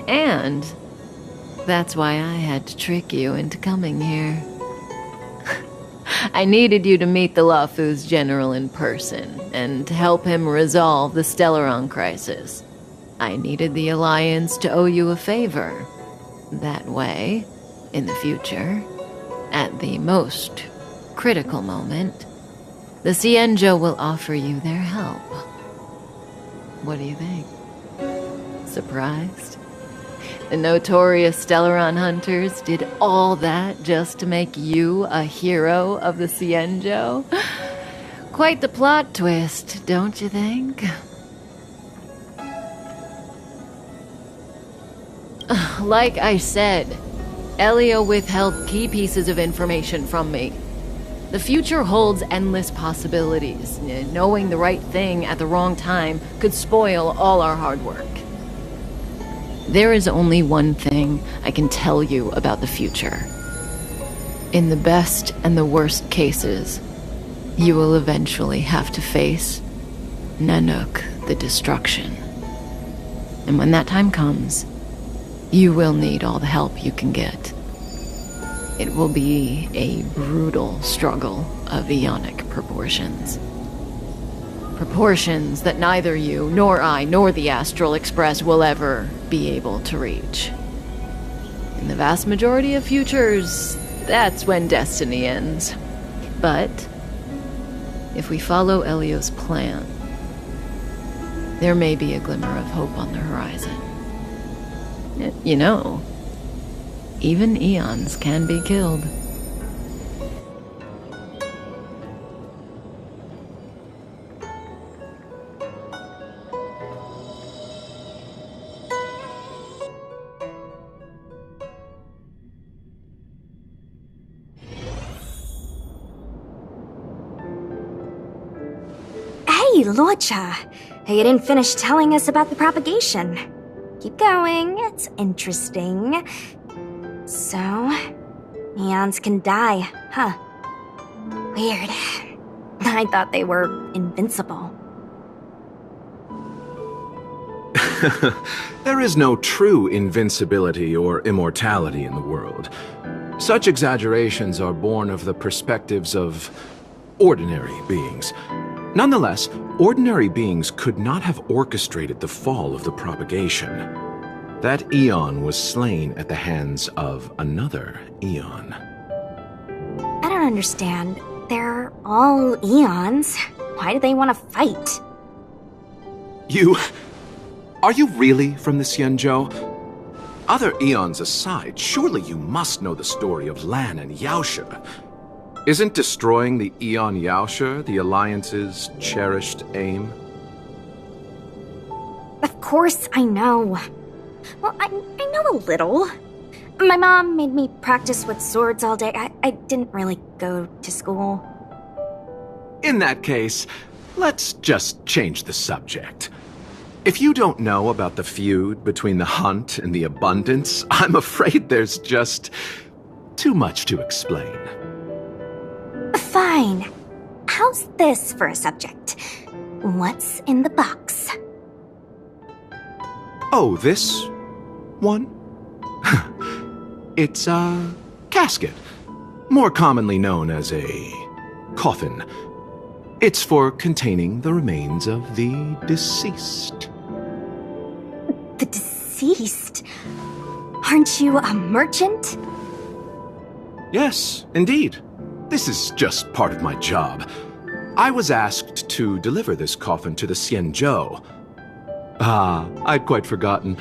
And that's why I had to trick you into coming here. I needed you to meet the Luofo's general in person and to help him resolve the Stellaron crisis. I needed the Alliance to owe you a favor. That way, in the future, at the most critical moment, the Xianzhou will offer you their help. What do you think? Surprised? The notorious Stellaron Hunters did all that just to make you a hero of the Xianzhou? Quite the plot twist, don't you think? Like I said, Elio withheld key pieces of information from me. The future holds endless possibilities. Knowing the right thing at the wrong time could spoil all our hard work. There is only one thing I can tell you about the future. In the best and the worst cases, you will eventually have to face Nanook the Destruction. And when that time comes, you will need all the help you can get. It will be a brutal struggle of eonic proportions. Proportions that neither you, nor I, nor the Astral Express will ever be able to reach. In the vast majority of futures, that's when destiny ends. But if we follow Elio's plan, there may be a glimmer of hope on the horizon. You know, even eons can be killed. Hey, Lorcha! You didn't finish telling us about the propagation. Keep going, it's interesting. So, eons can die, huh? Weird. I thought they were invincible. There is no true invincibility or immortality in the world. Such exaggerations are born of the perspectives of ordinary beings. Nonetheless, ordinary beings could not have orchestrated the fall of the propagation. That eon was slain at the hands of another eon. I don't understand. They're all eons. Why do they want to fight? Are you really from the Xianzhou? Other eons aside, surely you must know the story of Lan and Yaoshe. Isn't destroying the Eon Yaoshe the Alliance's cherished aim? Of course I know. Well, I know a little. My mom made me practice with swords all day. I didn't really go to school. In that case, let's just change the subject. If you don't know about the feud between the Hunt and the Abundance, I'm afraid there's just too much to explain. Fine. How's this for a subject? What's in the box? Oh, this one? It's a casket, more commonly known as a coffin. It's for containing the remains of the deceased. The deceased? Aren't you a merchant? Yes, indeed. This is just part of my job. I was asked to deliver this coffin to the Xianzhou. I'd quite forgotten.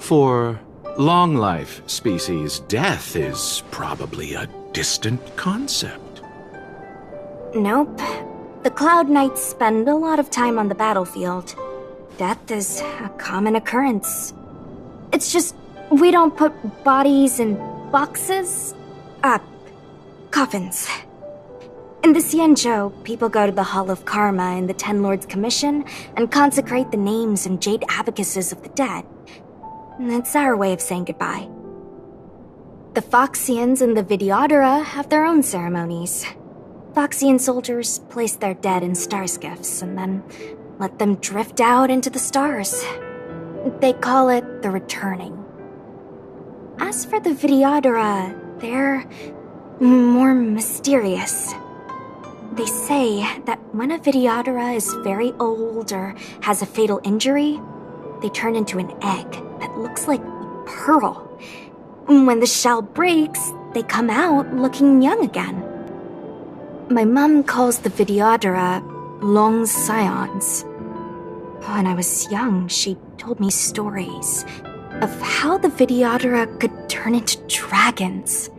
For long life species, death is probably a distant concept. Nope. The Cloud Knights spend a lot of time on the battlefield. Death is a common occurrence. It's just we don't put bodies in boxes. Coffins. In the Xianzhou, people go to the Hall of Karma in the Ten Lords Commission and consecrate the names and jade abacuses of the dead. It's our way of saying goodbye. The Foxians and the Videodora have their own ceremonies. Foxian soldiers place their dead in star skiffs and then let them drift out into the stars. They call it the returning. As for the Videodora, they're more mysterious. They say that when a Videodora is very old or has a fatal injury, they turn into an egg that looks like a pearl. When the shell breaks, they come out looking young again. My mom calls the Videodora long scions. When I was young, she told me stories of how the Videodora could turn into dragons.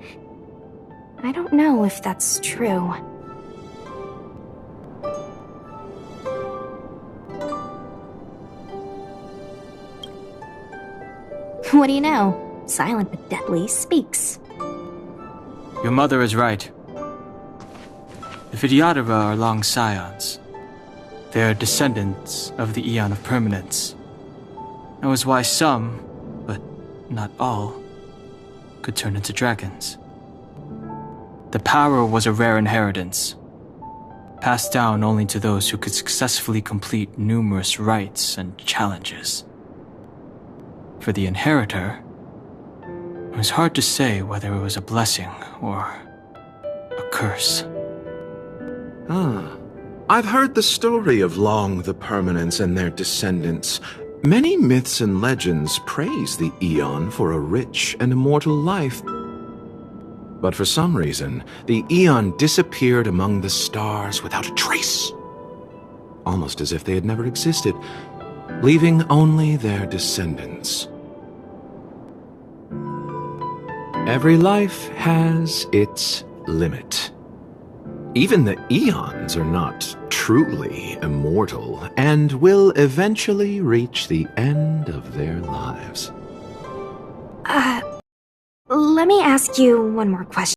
I don't know if that's true. What do you know? Silent but deadly speaks. Your mother is right. The Videodora are long scions. They are descendants of the Eon of Permanence. That was why some, but not all, could turn into dragons. The power was a rare inheritance, passed down only to those who could successfully complete numerous rites and challenges. For the inheritor, it was hard to say whether it was a blessing or a curse. I've heard the story of Long the Permanence and their descendants. Many myths and legends praise the Eon for a rich and immortal life. But for some reason, the Eon disappeared among the stars without a trace. Almost as if they had never existed, leaving only their descendants. Every life has its limit. Even the Eons are not truly immortal and will eventually reach the end of their lives. Let me ask you one more question.